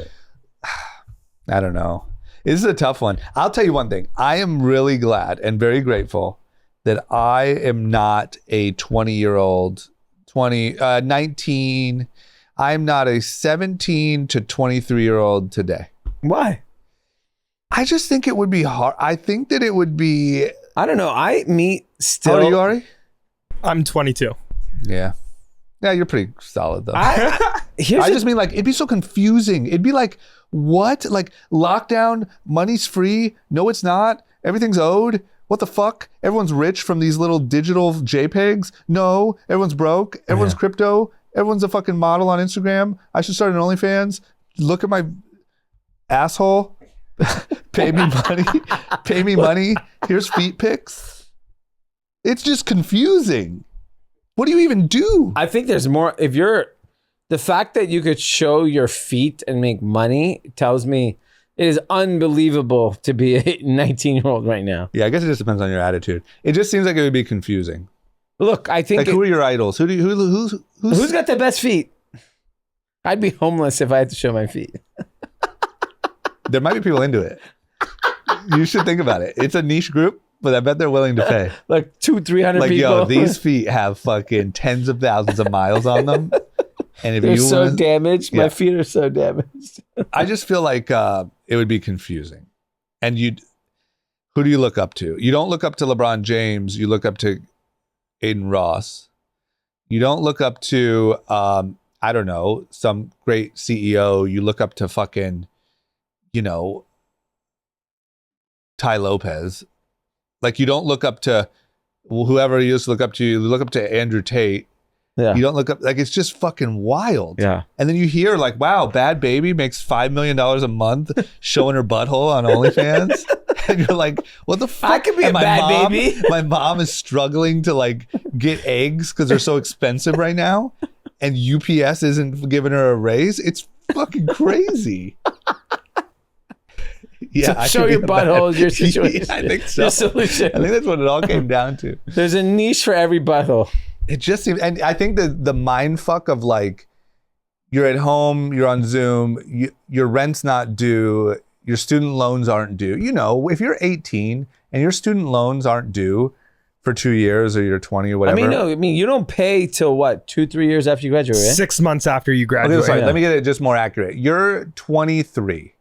I don't know. This is a tough one. I'll tell you one thing. I am really glad and very grateful that I am not a 20-year-old, 19. I'm not a 17 to 23-year-old today. Why? I just think it would be hard. I think that it would be. I don't know. I meet still. How old are you, Ari? I'm 22. Yeah. Yeah, you're pretty solid though. Here's I just mean like it'd be so confusing. It'd be like, what? Like lockdown, money's free. No, it's not. Everything's owed. What the fuck? Everyone's rich from these little digital JPEGs. No, everyone's broke. Everyone's crypto. Everyone's a fucking model on Instagram. I should start an OnlyFans. Look at my asshole. Pay me money. Pay me money. Here's feet pics. It's just confusing. What do you even do? I think there's more. If you're the fact that you could show your feet and make money tells me it is unbelievable to be a 19-year-old right now. Yeah, I guess it just depends on your attitude. It just seems like it would be confusing. Look, I think Like, who are your idols? who's got the best feet? I'd be homeless if I had to show my feet. There might be people into it. You should think about it. It's a niche group, but I bet they're willing to pay. Like 200-300 Like, people. yo, these feet have fucking tens of thousands of miles on them. And if They're you so wanna- damaged. Yeah. My feet are so damaged. I just feel like it would be confusing. And who do you look up to? You don't look up to LeBron James. You look up to Aiden Ross. You don't look up to, I don't know, some great CEO. You look up to fucking, Ty Lopez. Like, you don't look up to whoever you used to look up to. You look up to Andrew Tate. Yeah. You don't look up, like, it's just fucking wild. Yeah. And then you hear like, wow, Bad Baby makes $5 million a month showing her butthole on OnlyFans. And you're like, what the fuck? I could be And a bad baby. My mom is struggling to like get eggs because they're so expensive right now. And UPS isn't giving her a raise. It's fucking crazy. Yeah, So I show could be your a butthole is your Yeah, situation. I think so. Your solution. I think that's what it all came down to. There's a niche for every butthole. It just seems, and I think the mind fuck of like, you're at home, you're on Zoom, your rent's not due, your student loans aren't due. If you're 18 and your student loans aren't due for 2 years or you're 20 or whatever. I mean, you don't pay till what, 2-3 years after you graduate, right? 6 months after you Okay, graduate. sorry, Yeah. let me get it just more accurate. You're 23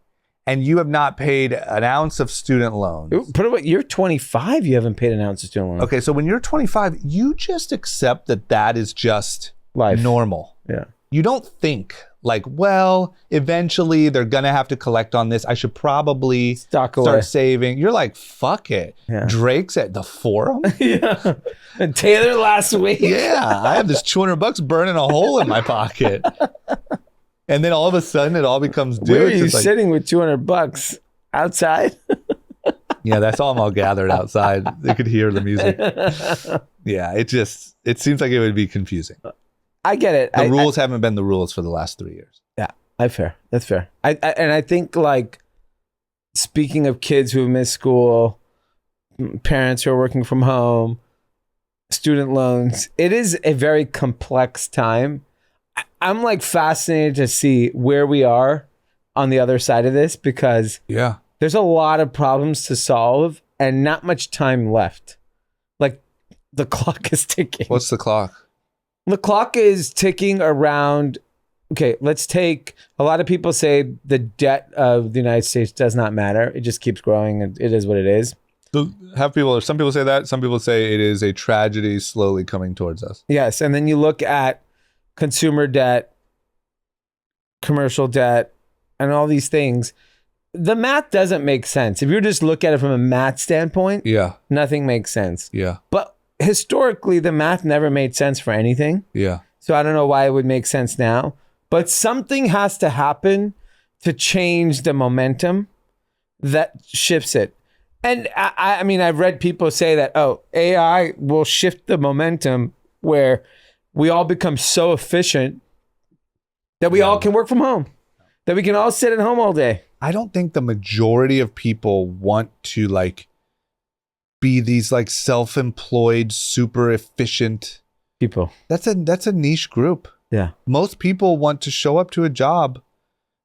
and you have not paid an ounce of student loans. Put it, you're 25. You haven't paid an ounce of student loan. Okay, so when you're 25, you just accept that is just Life. normal. Yeah. You don't think like, well, eventually they're gonna have to collect on this. I should probably Stock away. start saving. You're like, fuck it. Yeah. Drake's at the Forum. Yeah. And Taylor last week. Yeah, I have this $200 burning a hole in my pocket. And then all of a sudden it all becomes due. Where are It's you just like, sitting with $200 outside? yeah, that's all I'm all gathered outside. They could hear the music. Yeah, it seems like it would be confusing. I get it. The rules haven't been the rules for the last 3 years. Yeah, that's fair. And I think, like, speaking of kids who miss school, parents who are working from home, student loans, it is a very complex time. I'm like fascinated to see where we are on the other side of this, because there's a lot of problems to solve and not much time left. Like, the clock is ticking. What's the clock? The clock is ticking around. Okay, let's take, a lot of people say the debt of the United States does not matter. It just keeps growing, and it is what it is. Some people say that. Some people say it is a tragedy slowly coming towards us. Yes, and then you look at consumer debt, commercial debt, and all these things. The math doesn't make sense. If you just look at it from a math standpoint, nothing makes sense. Yeah. But historically, the math never made sense for anything. Yeah. So I don't know why it would make sense now. But something has to happen to change the momentum that shifts it. And I mean, I've read people say that, AI will shift the momentum where we all become so efficient that we all can work from home, that we can all sit at home all day. I don't think the majority of people want to like be these like self-employed, super efficient people. That's a niche group. Yeah. Most people want to show up to a job,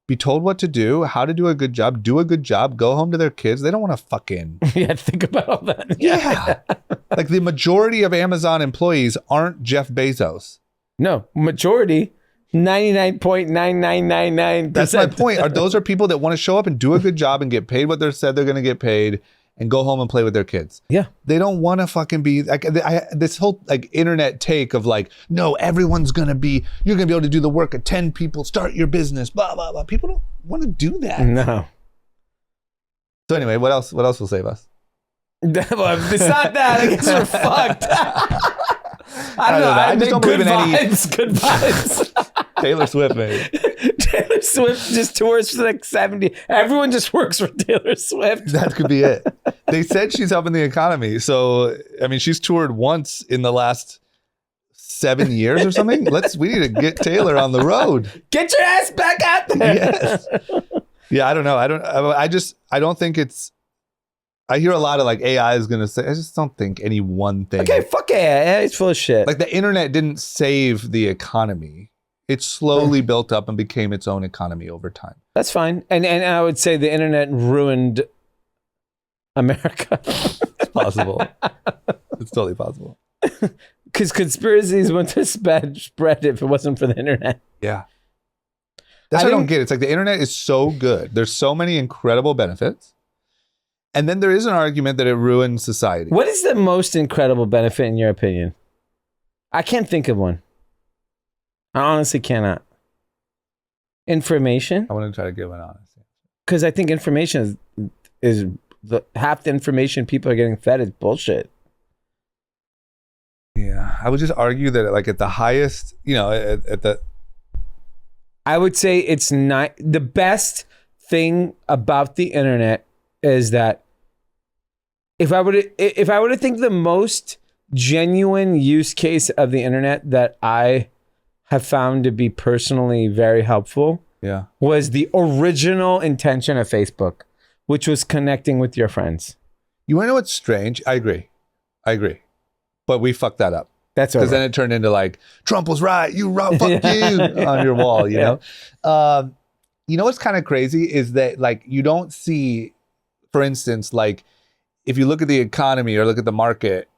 be told what to do, how to do a good job, go home to their kids. They don't want to fucking think about all that. Yeah. Like the majority of Amazon employees aren't Jeff Bezos. No, majority, 99.9999%. That's my point. Those are people that want to show up and do a good job and get paid what they said they're going to get paid and go home and play with their kids. Yeah. They don't want to fucking be like this whole like internet take of like, no, you're going to be able to do the work of 10 people, start your business, blah, blah, blah. People don't want to do that. No. So anyway, what else will save us? Well, besides that, I guess we're fucked. I don't know. I just don't believe in any good vibes. Taylor Swift, man. Taylor Swift just tours for like 70. Everyone just works for Taylor Swift. That could be it. They said she's helping the economy. So, I mean, she's toured once in the last 7 years or something. We need to get Taylor on the road. Get your ass back out there. Yes. Yeah, I don't know. I don't think it's, I hear a lot of like AI is going to say, I just don't think any one thing. Okay, fuck AI. It's full of shit. Like the internet didn't save the economy. It slowly built up and became its own economy over time. That's fine. And I would say the internet ruined America. It's possible. It's totally possible. Because conspiracies wouldn't have spread if it wasn't for the internet. Yeah. That's what I don't get. It's like the internet is so good. There's so many incredible benefits. And then there is an argument that it ruins society. What is the most incredible benefit in your opinion? I can't think of one. I honestly cannot. Information? I want to try to give an honest answer. Because I think information is half the information people are getting fed is bullshit. Yeah. I would just argue that like at the highest, I would say it's not the best thing about the internet is that if I were to think the most genuine use case of the internet that I have found to be personally very helpful was the original intention of Facebook, which was connecting with your friends. You want to know what's strange? I agree. But we fucked that up. That's because then it turned into like, Trump was right. You wrong. Fuck you on your wall, you know? You know what's kind of crazy is that like you don't see, for instance, like if you look at the economy or look at the market,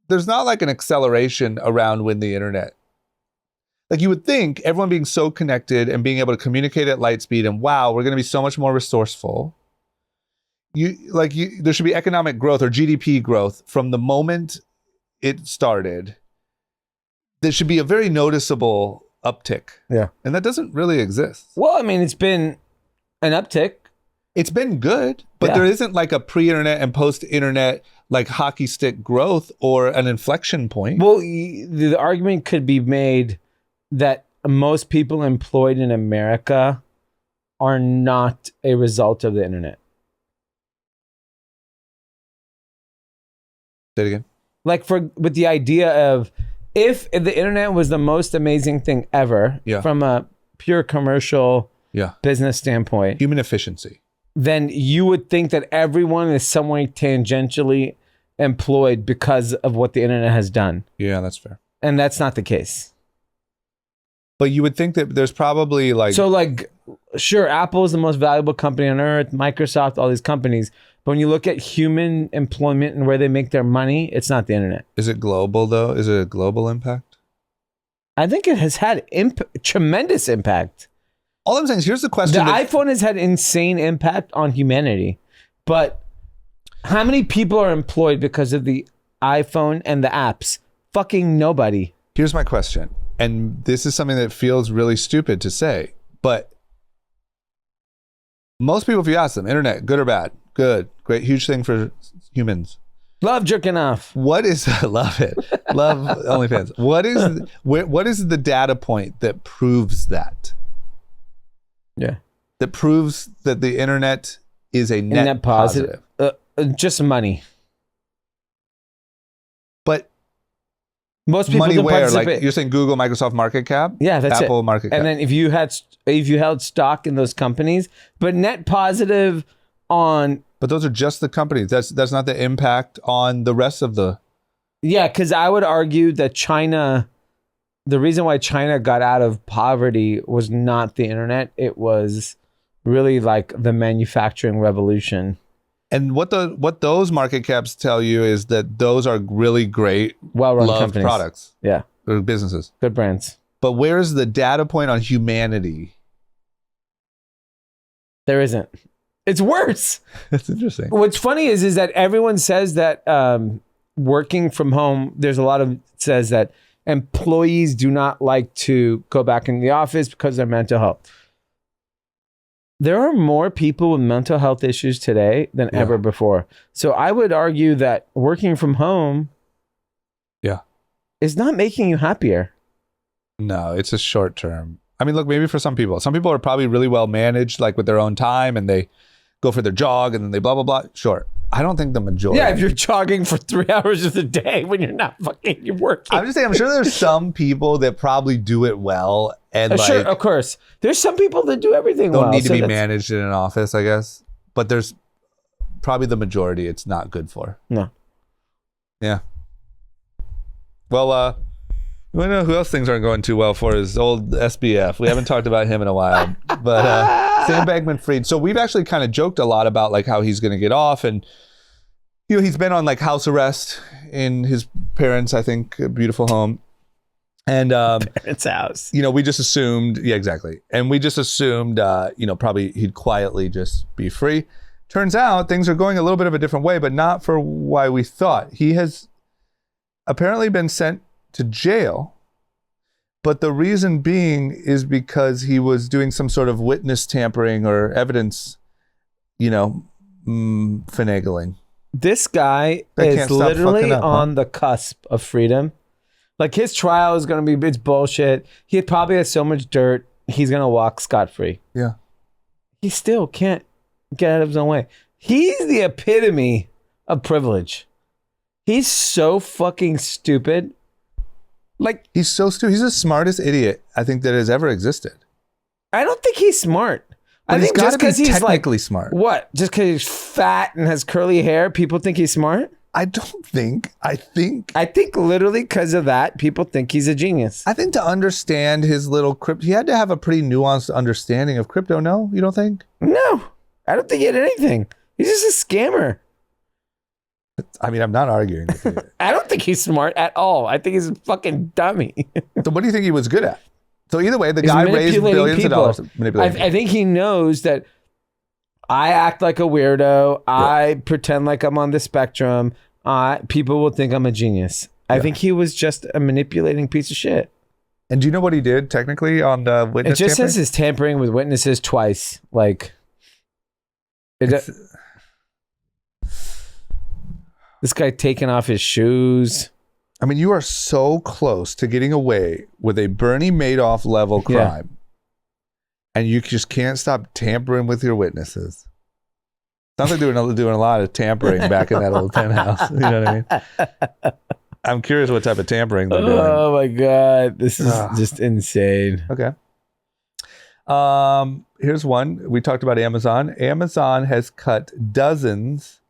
there's not like an acceleration around when the internet. Like you would think everyone being so connected and being able to communicate at light speed and wow, we're going to be so much more resourceful. There should be economic growth or GDP growth from the moment it started. There should be a very noticeable uptick. Yeah. And that doesn't really exist. Well, I mean, it's been an uptick. It's been good, but there isn't like a pre-internet and post-internet like hockey stick growth or an inflection point. Well, the argument could be made that most people employed in America are not a result of the internet. Say it again. Like with the idea of if the internet was the most amazing thing ever from a pure commercial business standpoint, human efficiency, then you would think that everyone is somewhere tangentially employed because of what the internet has done. Yeah, that's fair. And that's not the case. But you would think that there's probably like... So like, sure, Apple is the most valuable company on earth, Microsoft, all these companies. But when you look at human employment and where they make their money, it's not the internet. Is it global though? Is it a global impact? I think it has had tremendous impact. All I'm saying is, here's the question. The iPhone has had insane impact on humanity. But how many people are employed because of the iPhone and the apps? Fucking nobody. Here's my question. And this is something that feels really stupid to say, but most people, if you ask them, internet, good or bad? Good, great, huge thing for humans. Love jerking off. What is, love it, love OnlyFans. What is the data point that proves that? Yeah. That proves that the internet is a net positive. Just money. But most people money don't where? participate. Like you're saying Google, Microsoft market cap? Yeah, that's Apple it. market cap. And then if you held stock in those companies, but net positive on... But those are just the companies. That's not the impact on the rest of the... Yeah, because I would argue that China... The reason why China got out of poverty was not the internet. It was really like the manufacturing revolution. And what those market caps tell you is that those are really great, well-run loved companies. products. Yeah. Or businesses. Good brands. But where is the data point on humanity? There isn't. It's worse. That's interesting. What's funny is that everyone says that working from home, there's a lot of says that employees do not like to go back in the office because of their mental health. There are more people with mental health issues today than ever before. So I would argue that working from home is not making you happier. No, it's a short term. I mean, look, maybe for some people. Some people are probably really well managed, like with their own time, and they go for their jog and then they blah, blah, blah. Sure. I don't think the majority. Yeah, if you're jogging for 3 hours of the day when you're not fucking, you're working. I'm just saying, I'm sure there's some people that probably do it well. And sure, of course. There's some people that do everything don't well. need to be managed in an office, I guess. But there's probably the majority it's not good for. No. Yeah. Well, I know who else things aren't going too well for is old SBF. We haven't talked about him in a while. But Sam Bankman-Fried. So we've actually kind of joked a lot about like how he's going to get off. And, you know, he's been on like house arrest in his parents', I think, beautiful home. And parents' house. You know, we just assumed, yeah, exactly. And we just assumed, you know, probably he'd quietly just be free. Turns out things are going a little bit of a different way, but not for why we thought. He has apparently been sent to jail, but the reason being is because he was doing some sort of witness tampering or evidence, you know, finagling. This guy is literally on the cusp of freedom. Like his trial is going to be, it's bullshit. He probably has so much dirt. He's going to walk scot-free. Yeah. He still can't get out of his own way. He's the epitome of privilege. He's so fucking stupid. Like he's so stupid. He's the smartest idiot I think that has ever existed. I don't think he's smart. But I think just because he's technically like, smart. What? Just because he's fat and has curly hair, people think he's smart? I don't think. I think literally because of that, people think he's a genius. I think to understand his little crypto, he had to have a pretty nuanced understanding of crypto. No, you don't think? No, I don't think he had anything. He's just a scammer. I mean, I'm not arguing with you. I don't think he's smart at all. I think he's a fucking dummy. So what do you think he was good at? So either way, the guy raised billions of dollars. I think he knows that I act like a weirdo. I pretend like I'm on the spectrum. People will think I'm a genius. I think he was just a manipulating piece of shit. And do you know what he did technically on the witness tampering? It just tampering? says his tampering with witnesses twice. Like, this guy taking off his shoes. I mean, you are so close to getting away with a Bernie Madoff level crime. And you just can't stop tampering with your witnesses. Sounds like doing a lot of tampering back in that old penthouse. You know what I mean? I'm curious what type of tampering they're doing. Oh my God. This is just insane. Okay. Here's one. We talked about Amazon. Amazon has cut dozens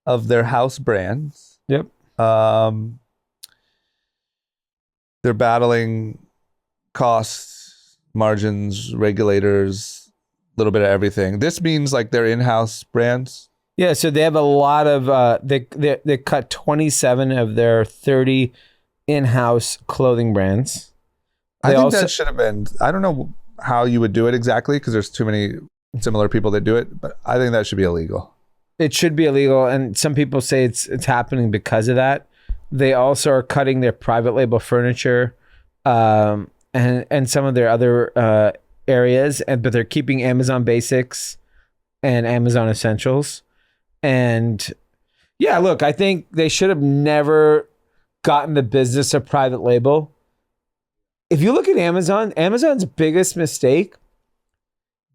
of their house brands. Yep. They're battling costs, margins, regulators, a little bit of everything. This means like their in-house brands. Yeah, so they have a lot of they cut 27 of their 30 in-house clothing brands. I think that should have been. I don't know how you would do it exactly because there's too many similar people that do it, but I think that should be illegal. It should be illegal, and some people say it's happening because of that. They also are cutting their private label furniture, and some of their other areas, but they're keeping Amazon Basics and Amazon Essentials. And yeah, look, I think they should have never gotten the business of private label. If you look at Amazon's biggest mistake,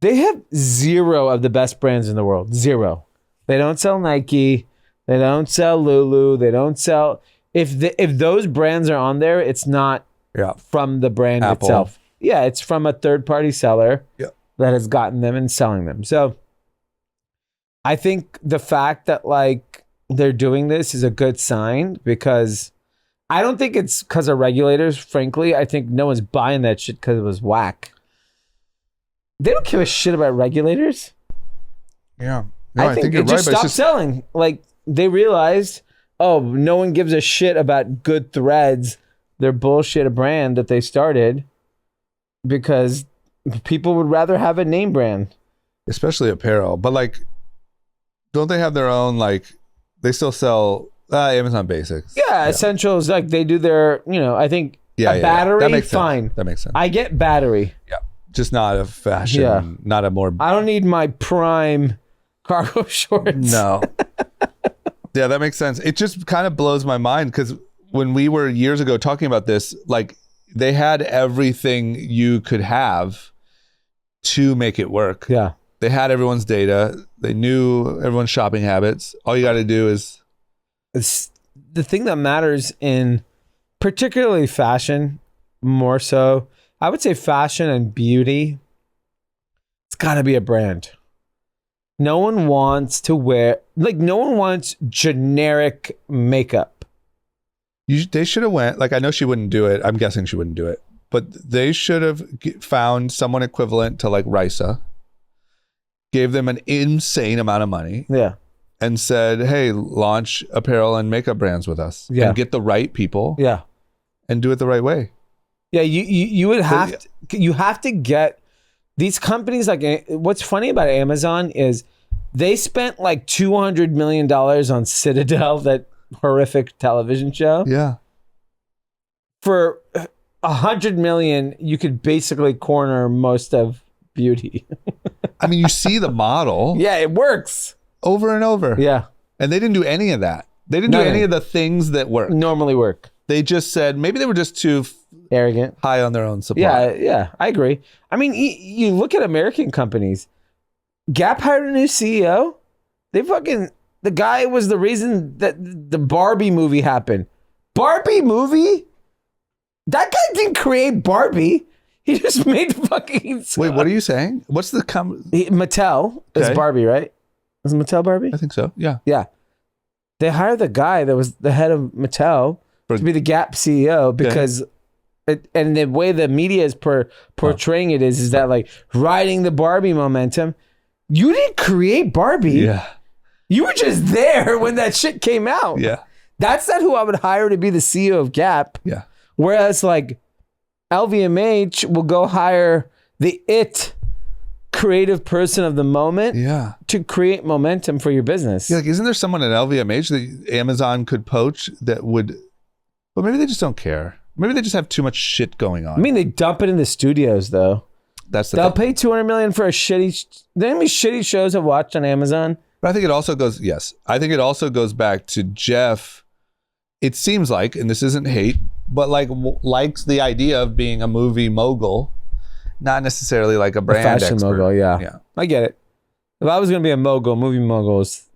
they have zero of the best brands in the world. Zero. They don't sell Nike. They don't sell Lulu. They don't sell... If those brands are on there, it's not from the brand Apple. itself. Yeah, it's from a third-party seller that has gotten them and selling them. So I think the fact that like they're doing this is a good sign because I don't think it's because of regulators, frankly. I think no one's buying that shit because it was whack. They don't give a shit about regulators. Yeah. No, I think you're it just right, stopped selling. Like they realized, oh, no one gives a shit about good threads. They're bullshit a brand that they started because people would rather have a name brand. Especially apparel. But like, don't they have their own, like, they still sell Amazon Basics? Yeah, Essentials, like they do their, I think battery, that makes fine. Sense. That makes sense. I get battery. Yeah. Just not a fashion, not a more... I don't need my Prime cargo shorts. No. Yeah, that makes sense. It just kind of blows my mind because when we were years ago talking about this, like they had everything you could have to make it work. Yeah. They had everyone's data. They knew everyone's shopping habits. All you got to do is... It's the thing that matters in particularly fashion, more so. I would say fashion and beauty. It's got to be a brand. No one wants to wear, like no one wants generic makeup. They should have went, like I know she wouldn't do it. I'm guessing she wouldn't do it. But they should have found someone equivalent to like Risa, gave them an insane amount of money. Yeah. And said, hey, launch apparel and makeup brands with us. Yeah. And get the right people. Yeah. And do it the right way. Yeah, you would have you have to get these companies. Like what's funny about Amazon is they spent like $200 million on Citadel, that horrific television show. Yeah. For $100 million, you could basically corner most of beauty. I mean, you see the model. Yeah, it works. Over and over. Yeah. And they didn't do any of that. They didn't do any of the things that work. Normally work. They just said, maybe they were just too arrogant, high on their own supply. Yeah, I agree. I mean, you look at American companies. Gap hired a new CEO. The guy was the reason that the Barbie movie happened. Barbie movie? That guy didn't create Barbie. He just made fucking... Wait, what are you saying? What's the... Mattel is Barbie, right? Was it Mattel Barbie? I think so, yeah. Yeah. They hired the guy that was the head of Mattel to be the Gap CEO because... and the way the media is portraying it is that like riding the Barbie momentum. You didn't create Barbie. Yeah. You were just there when that shit came out. Yeah. That's not who I would hire to be the CEO of Gap. Yeah. Whereas like LVMH will go hire the creative person of the moment to create momentum for your business. Yeah, like, isn't there someone at LVMH that Amazon could poach that would... Well, maybe they just don't care. Maybe they just have too much shit going on. I mean, they dump it in the studios, though. They'll pay $200 million for a shitty... The only shitty shows I've watched on Amazon. But I think it also goes... Yes. I think it also goes back to Jeff. It seems like, and this isn't hate, but like likes the idea of being a movie mogul, not necessarily like a brand fashion expert. mogul, yeah. I get it. If I was going to be a mogul, movie mogul is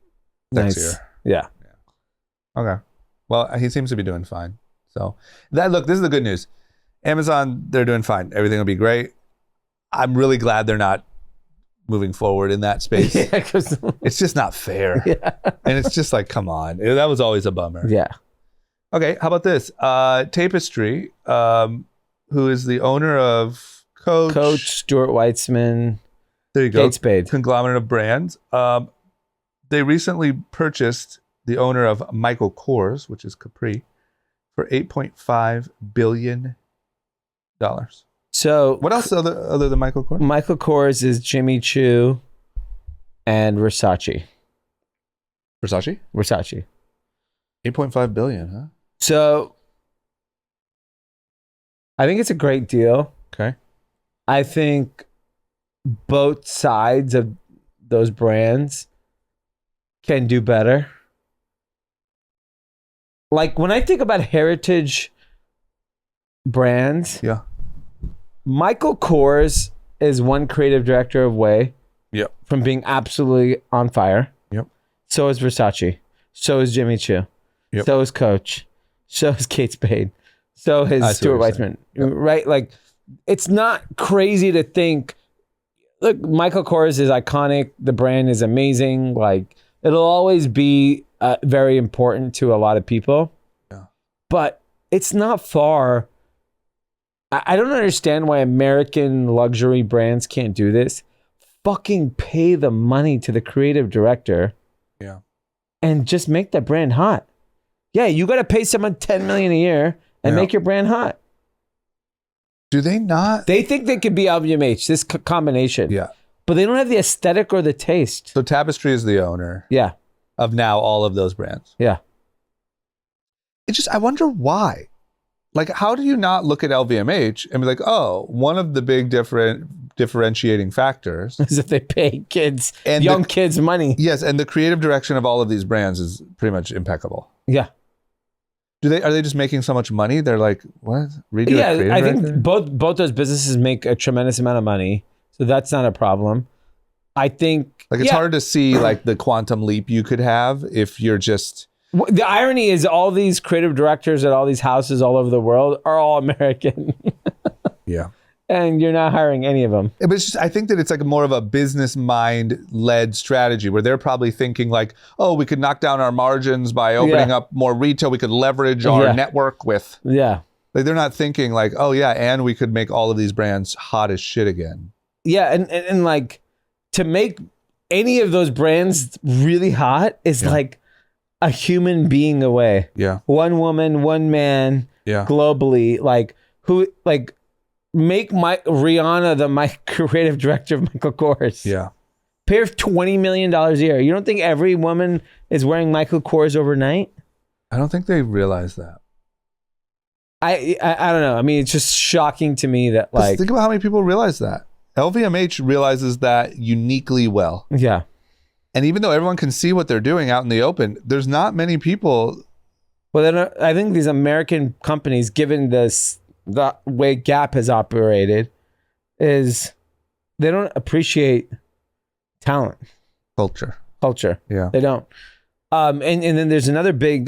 nice. Sexier. Yeah. Okay. Well, he seems to be doing fine. So this is the good news. Amazon, they're doing fine. Everything will be great. I'm really glad they're not moving forward in that space. Yeah, 'cause it's just not fair. Yeah. And it's just like, come on. That was always a bummer. Yeah. Okay, how about this? Tapestry, who is the owner of Coach, Stuart Weitzman, there you go, Kate Spade. conglomerate of brands. They recently purchased the owner of Michael Kors, which is Capri, for $8.5 billion. So What else other than Michael Kors? Michael Kors is Jimmy Choo and Versace. Versace? 8.5 billion, huh? So I think it's a great deal. Okay. I think both sides of those brands can do better. Like when I think about heritage brands, Yeah. Michael Kors is one creative director away Yep. from being absolutely on fire. Yep. So is Versace. So is Jimmy Choo. Yep. So is Coach. So is Kate Spade. So is I see Stuart what you're Weitzman. Right? Like, it's not crazy to think, look, Michael Kors is iconic. The brand is amazing. Like, it'll always be very important to a lot of people. Yeah. But it's not far. I don't understand why American luxury brands can't do this. Fucking pay the money to the creative director. Yeah. And just make that brand hot. Yeah, you got to pay someone $10 million a year and make your brand hot. Do they not? They think they could be LVMH, this combination. Yeah. But they don't have the aesthetic or the taste. So Tapestry is the owner Yeah. of now all of those brands. Yeah. I wonder why. Like, how do you not look at LVMH and be like, oh, one of the big differentiating factors As if they pay kids, And young kids money. Yes, and the creative direction of all of these brands is pretty much impeccable. Yeah. Are they just making so much money? They're like, what? Redo a Yeah, creative I director? think both those businesses make a tremendous amount of money. So that's not a problem. I think Like, it's hard to see like the quantum leap you could have if you're just The irony is all these creative directors at all these houses all over the world are all American. Yeah. And you're not hiring any of them. But it's just, I think that it's like more of a business mind led strategy where they're probably thinking like, oh, we could knock down our margins by opening up more retail. We could leverage our network with. Yeah. Like, they're not thinking like, oh yeah, and we could make all of these brands hot as shit again. Yeah, and like to make any of those brands really hot is like a human being away. Yeah. One woman, one man, globally, like who like make Rihanna the creative director of Michael Kors. Yeah. Pay her $20 million a year. You don't think every woman is wearing Michael Kors overnight? I don't think they realize that. I don't know. I mean, it's just shocking to me that like Just think about how many people realize that. LVMH realizes that uniquely well. Yeah. And even though everyone can see what they're doing out in the open, there's not many people. Well, then I think these American companies, given the way Gap has operated, is they don't appreciate talent, Culture. Yeah. They don't. And then there's another big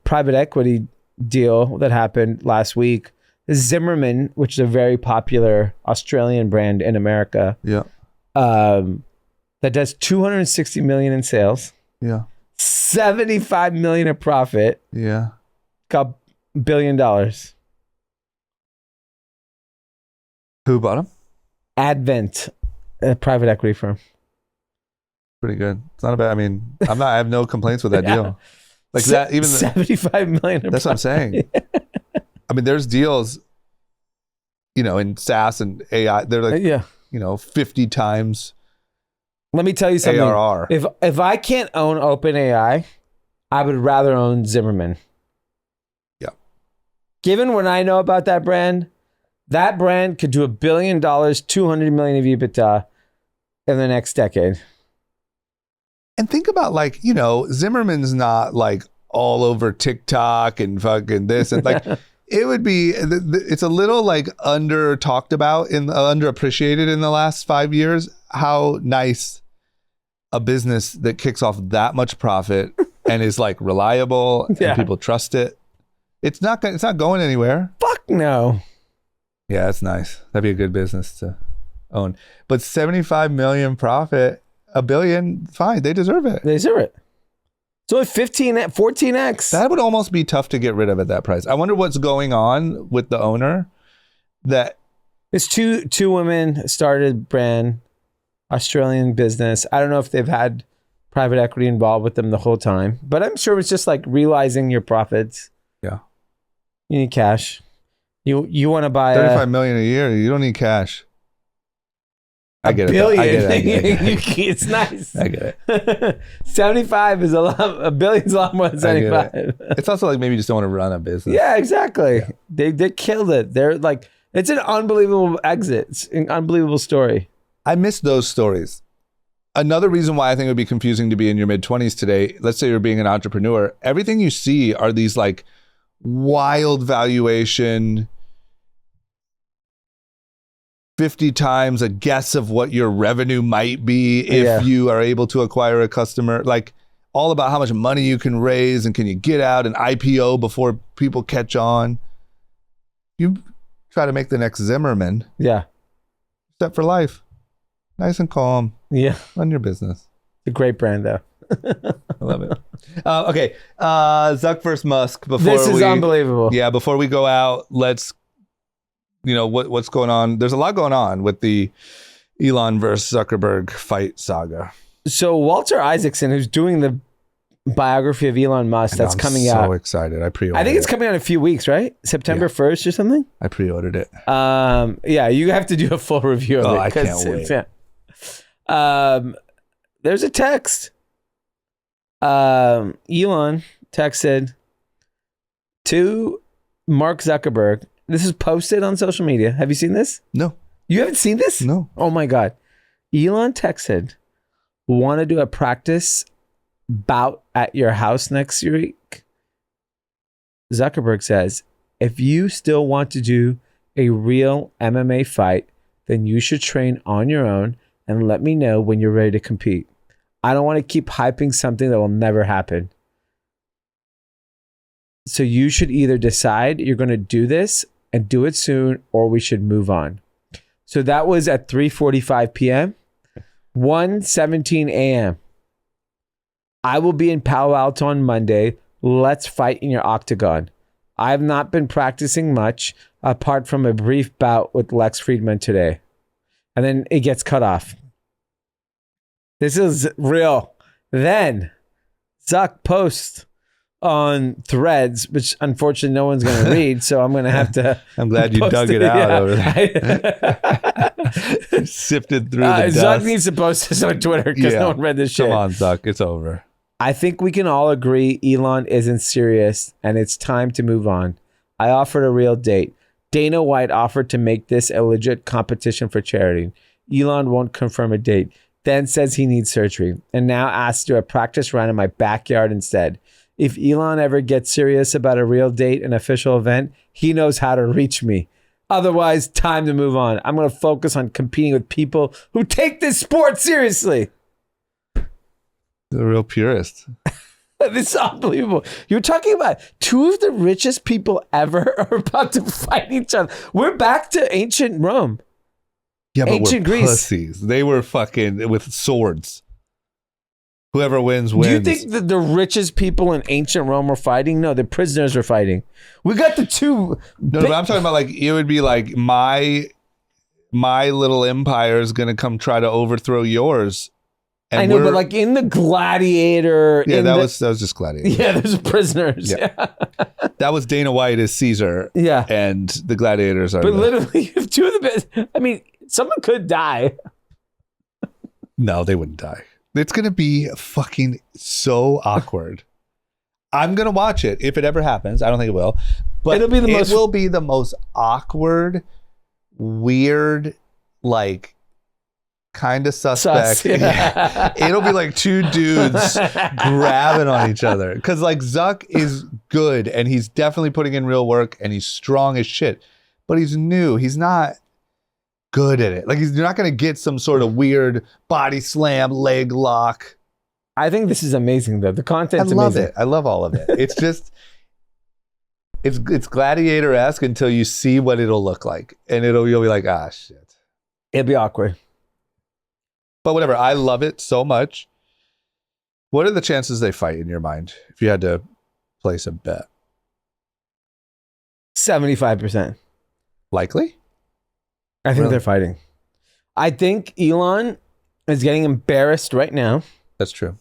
private equity deal that happened last week. Zimmerman, which is a very popular Australian brand in America, Yeah. that does $260 million in sales, Yeah. $75 million in profit, Yeah. got $1 billion. Who bought them? Advent, a private equity firm. Pretty good. It's not a bad. I mean, I have no complaints with that deal. Like that, even $75 million. that's what I'm saying. I mean, there's deals, in SaaS and AI. They're like, 50 times. Let me tell you something. ARR. If I can't own OpenAI, I would rather own Zimmerman. Yeah. Given what I know about that brand could do $1 billion, $200 million of EBITDA in the next decade. And think about like, Zimmerman's not like all over TikTok and fucking this and like. It would be, it's a little like under talked about underappreciated in the last 5 years, how nice a business that kicks off that much profit and is like reliable Yeah. and people trust it. It's not going anywhere. Fuck no. Yeah, that's nice. That'd be a good business to own. But 75 million profit, $1 billion, fine. They deserve it. They deserve it. It's only 14x. That would almost be tough to get rid of at that price. I wonder what's going on with the owner. That it's two women started brand, Australian business. I don't know if they've had private equity involved with them the whole time, but I'm sure it's just like realizing your profits. Yeah. You need cash. You want to buy 35 million a year. You don't need cash. I get billion. it. I get it. It's nice. I get it. 75 is a lot. $1 billion's a lot more than 75. It's also like maybe you just don't want to run a business. Yeah, exactly. Yeah. They killed it. They're like, it's an unbelievable exit. It's an unbelievable story. I miss those stories. Another reason why I think it would be confusing to be in your mid-20s today, let's say you're being an entrepreneur, everything you see are these like wild valuation, 50 times a guess of what your revenue might be if you are able to acquire a customer, like all about how much money you can raise and can you get out an IPO before people catch on. You try to make the next Zimmerman. Yeah. Set for life. Nice and calm. Yeah. Run your business. A great brand though. I love it. Okay. Zuck versus Musk. This is unbelievable. Yeah. Before we go out, let's, what's going on. There's a lot going on with the Elon versus Zuckerberg fight saga. So Walter Isaacson, who's doing the biography of Elon Musk, that's coming out. I'm so excited. I pre-ordered it. I think it's coming out in a few weeks, right? September 1st or something? I pre-ordered it. Yeah, you have to do a full review of it. I can't wait. Yeah. There's a text. Elon texted to Mark Zuckerberg. This is posted on social media. Have you seen this? No. You haven't seen this? No. Oh my God. Elon texted, want to do a practice bout at your house next week? Zuckerberg says, if you still want to do a real MMA fight, then you should train on your own and let me know when you're ready to compete. I don't want to keep hyping something that will never happen. So you should either decide you're going to do this and do it soon, or we should move on. So that was at 3:45 p.m. 1:17 a.m. I will be in Palo Alto on Monday. Let's fight in your octagon. I have not been practicing much apart from a brief bout with Lex Friedman today. And then it gets cut off. This is real. Then Zuck posts on Threads, which unfortunately no one's going to read, so I'm going to have to. I'm glad you dug it out over there. Sifted through the dust. Zuck needs to post this on Twitter because no one read this shit. Come on, Zuck. It's over. I think we can all agree Elon isn't serious and it's time to move on. I offered a real date. Dana White offered to make this a legit competition for charity. Elon won't confirm a date, then says he needs surgery, and now asks to do a practice run in my backyard instead. If Elon ever gets serious about a real date, an official event, he knows how to reach me. Otherwise, time to move on. I'm going to focus on competing with people who take this sport seriously. The real purist. This is unbelievable. You're talking about two of the richest people ever are about to fight each other. We're back to ancient Rome. Yeah, but ancient we're Greece. pussies. They were fucking with swords. Whoever wins, wins. Do you think that the richest people in ancient Rome were fighting? No, the prisoners were fighting. We got the two. No, but I'm talking about like, it would be like my little empire is going to come try to overthrow yours. And I know, but like in the Gladiator. Yeah, that was just Gladiator. Yeah, there's prisoners. Yeah. That was Dana White as Caesar. Yeah. And the gladiators are. But literally, you have two of the best. I mean, someone could die. No, they wouldn't die. It's going to be fucking so awkward. I'm going to watch it if it ever happens. I don't think it will. But it will be the most awkward, weird, like, kind of suspect. Yeah. It'll be like two dudes grabbing on each other. Because like Zuck is good and he's definitely putting in real work and he's strong as shit. But he's new. He's not good at it. Like you're not going to get some sort of weird body slam, leg lock. I think this is amazing though. The content's I love amazing. it. I love all of it. It's just, it's gladiator-esque until you see what it'll look like, and you'll be like, ah, shit. It'll be awkward. But whatever. I love it so much. What are the chances they fight in your mind if you had to place a bet? 75%. Likely? I think Really? they're fighting. I think Elon is getting embarrassed right now. That's true.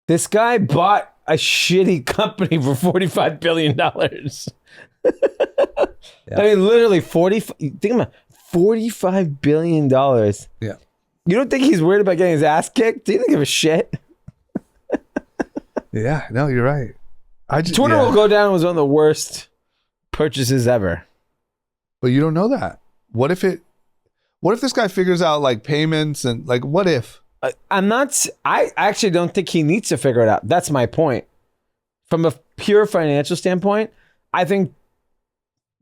This guy bought a shitty company for $45 billion. I mean, literally think about $45 billion. Yeah. You don't think he's worried about getting his ass kicked? Do you think give a shit? Yeah, no, you're right. Twitter will go down as one of the worst purchases ever. But you don't know that. What if this guy figures out like payments and like, what if? I actually don't think he needs to figure it out. That's my point. From a pure financial standpoint, I think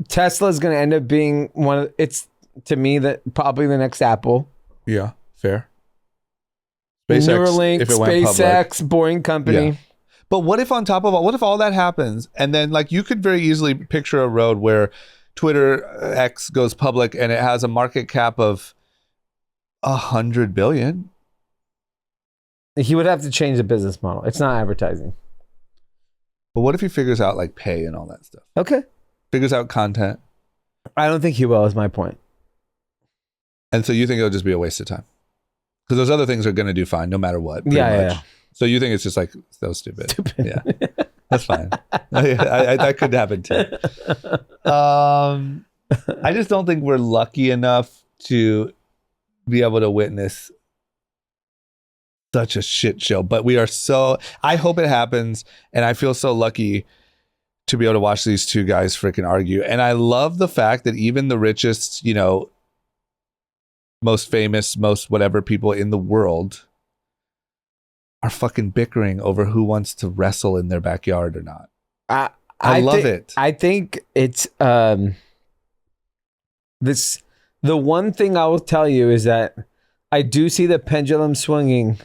Tesla is going to end up being to me, that probably the next Apple. Yeah, fair. Neuralink, if it went public. SpaceX, boring company. Yeah. But what if what if all that happens and then like you could very easily picture a road where Twitter X goes public and it has a market cap of 100 billion. He would have to change the business model. It's not advertising. But what if he figures out like pay and all that stuff? Okay. Figures out content. I don't think he will, is my point. And so you think it'll just be a waste of time? Because those other things are going to do fine no matter what. Pretty Yeah, much. yeah. So you think it's just like so stupid? Yeah, that's fine. That could happen too. I just don't think we're lucky enough to be able to witness such a shit show. But we are so. I hope it happens, and I feel so lucky to be able to watch these two guys freaking argue. And I love the fact that even the richest, most famous, most whatever people in the world are fucking bickering over who wants to wrestle in their backyard or not. I love it. I think it's the one thing I will tell you is that I do see the pendulum swinging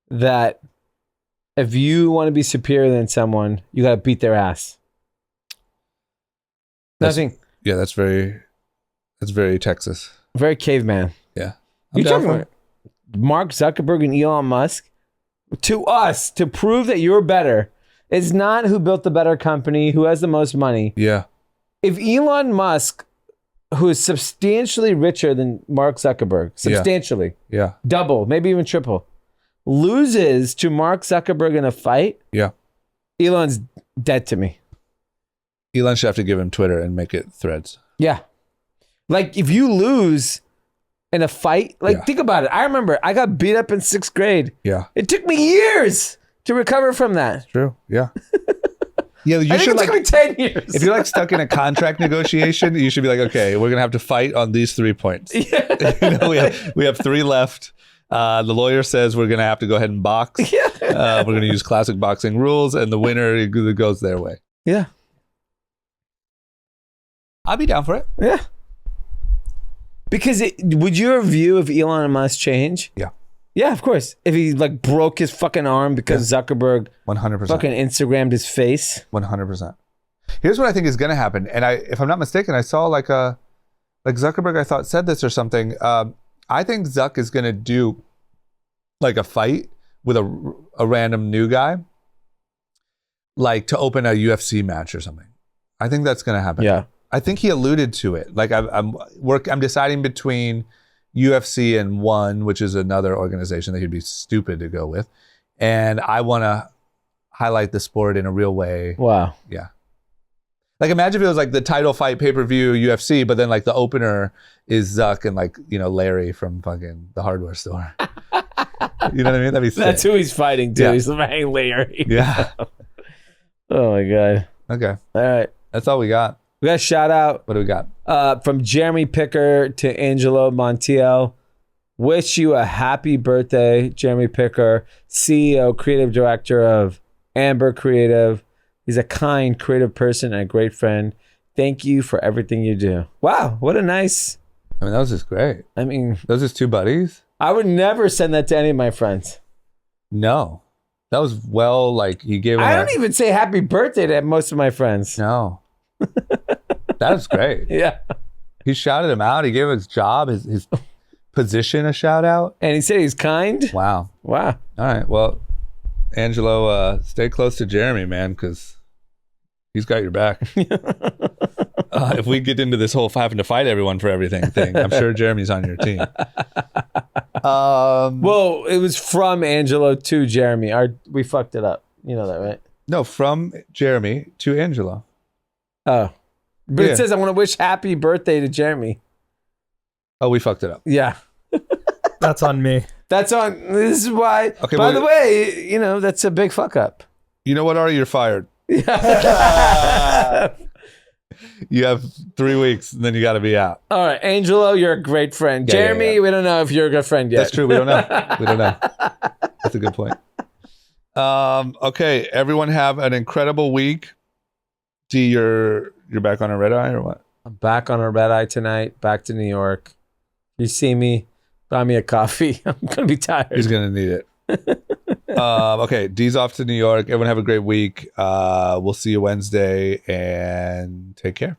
that if you want to be superior than someone, you got to beat their ass. Nothing. Yeah, that's very Texas. Very caveman. Yeah. You're talking about Mark Zuckerberg and Elon Musk? To us, to prove that you're better, is not who built the better company, who has the most money. Yeah. If Elon Musk, who is substantially richer than Mark Zuckerberg, substantially, Yeah. double, maybe even triple, loses to Mark Zuckerberg in a fight, Yeah. Elon's dead to me. Elon should have to give him Twitter and make it Threads. Yeah. Like if you lose in a fight, think about it. I remember I got beat up in 6th grade. Yeah. It took me years to recover from that. True. Yeah. Yeah, you I think should it took me 10 years. if you're like stuck in a contract negotiation, you should be like, okay, we're gonna have to fight on these 3 points. Yeah. we have 3 left. The lawyer says we're gonna have to go ahead and box. Yeah. We're gonna use classic boxing rules, and the winner goes their way. Yeah. I'll be down for it. Yeah. Because would your view of Elon Musk change? Yeah. Yeah, of course. If he like broke his fucking arm because Zuckerberg 100%. fucking Instagrammed his face. 100%. Here's what I think is going to happen, and if I'm not mistaken, I saw like Zuckerberg, I thought said this or something. I think Zuck is going to do like a fight with a random new guy, like to open a UFC match or something. I think that's going to happen. Yeah. I think he alluded to it. Like I'm deciding between UFC and One, which is another organization that he'd be stupid to go with, and I want to highlight the sport in a real way. Wow. Yeah. Like imagine if it was like the title fight pay-per-view UFC, but then like the opener is Zuck and like, Larry from fucking the hardware store. You know what I mean? That'd be sick. That's who he's fighting too. Yeah. He's fighting Larry. Yeah. Oh my God. Okay. All right. That's all we got. We got a shout out What do we got? from Jeremy Picker to Angelo Montiel. Wish you a happy birthday, Jeremy Picker, CEO, creative director of Amber Creative. He's a kind, creative person and a great friend. Thank you for everything you do. Wow, what a nice. I mean, that was just great. I mean, Those are 2 buddies. I would never send that to any of my friends. No, that was he gave him. I don't even say happy birthday to most of my friends. No, that was great. Yeah. He shouted him out. He gave his job, his position a shout out. And he said he's kind. Wow. Wow. All right. Well, Angelo, stay close to Jeremy, man, because he's got your back. If we get into this whole having to fight everyone for everything thing, I'm sure Jeremy's on your team. Well, it was from Angelo to Jeremy. We fucked it up. You know that, right? No, from Jeremy to Angelo. Oh. But Yeah. it says I want to wish happy birthday to Jeremy. Oh, we fucked it up. Yeah. That's on me. That's on. This is why. Okay, by well, the way, that's a big fuck up. You know what, Ari? You're fired. You have 3 weeks, and then you got to be out. All right, Angelo, you're a great friend. Yeah, Jeremy, yeah. we don't know if you're a good friend yet. That's true. We don't know. We don't know. That's a good point. Okay, everyone have an incredible week. D, you're back on a red eye or what? I'm back on a red eye tonight. Back to New York. You see me, buy me a coffee. I'm gonna be tired. He's gonna need it. Okay, D's off to New York. Everyone have a great week. We'll see you Wednesday and take care.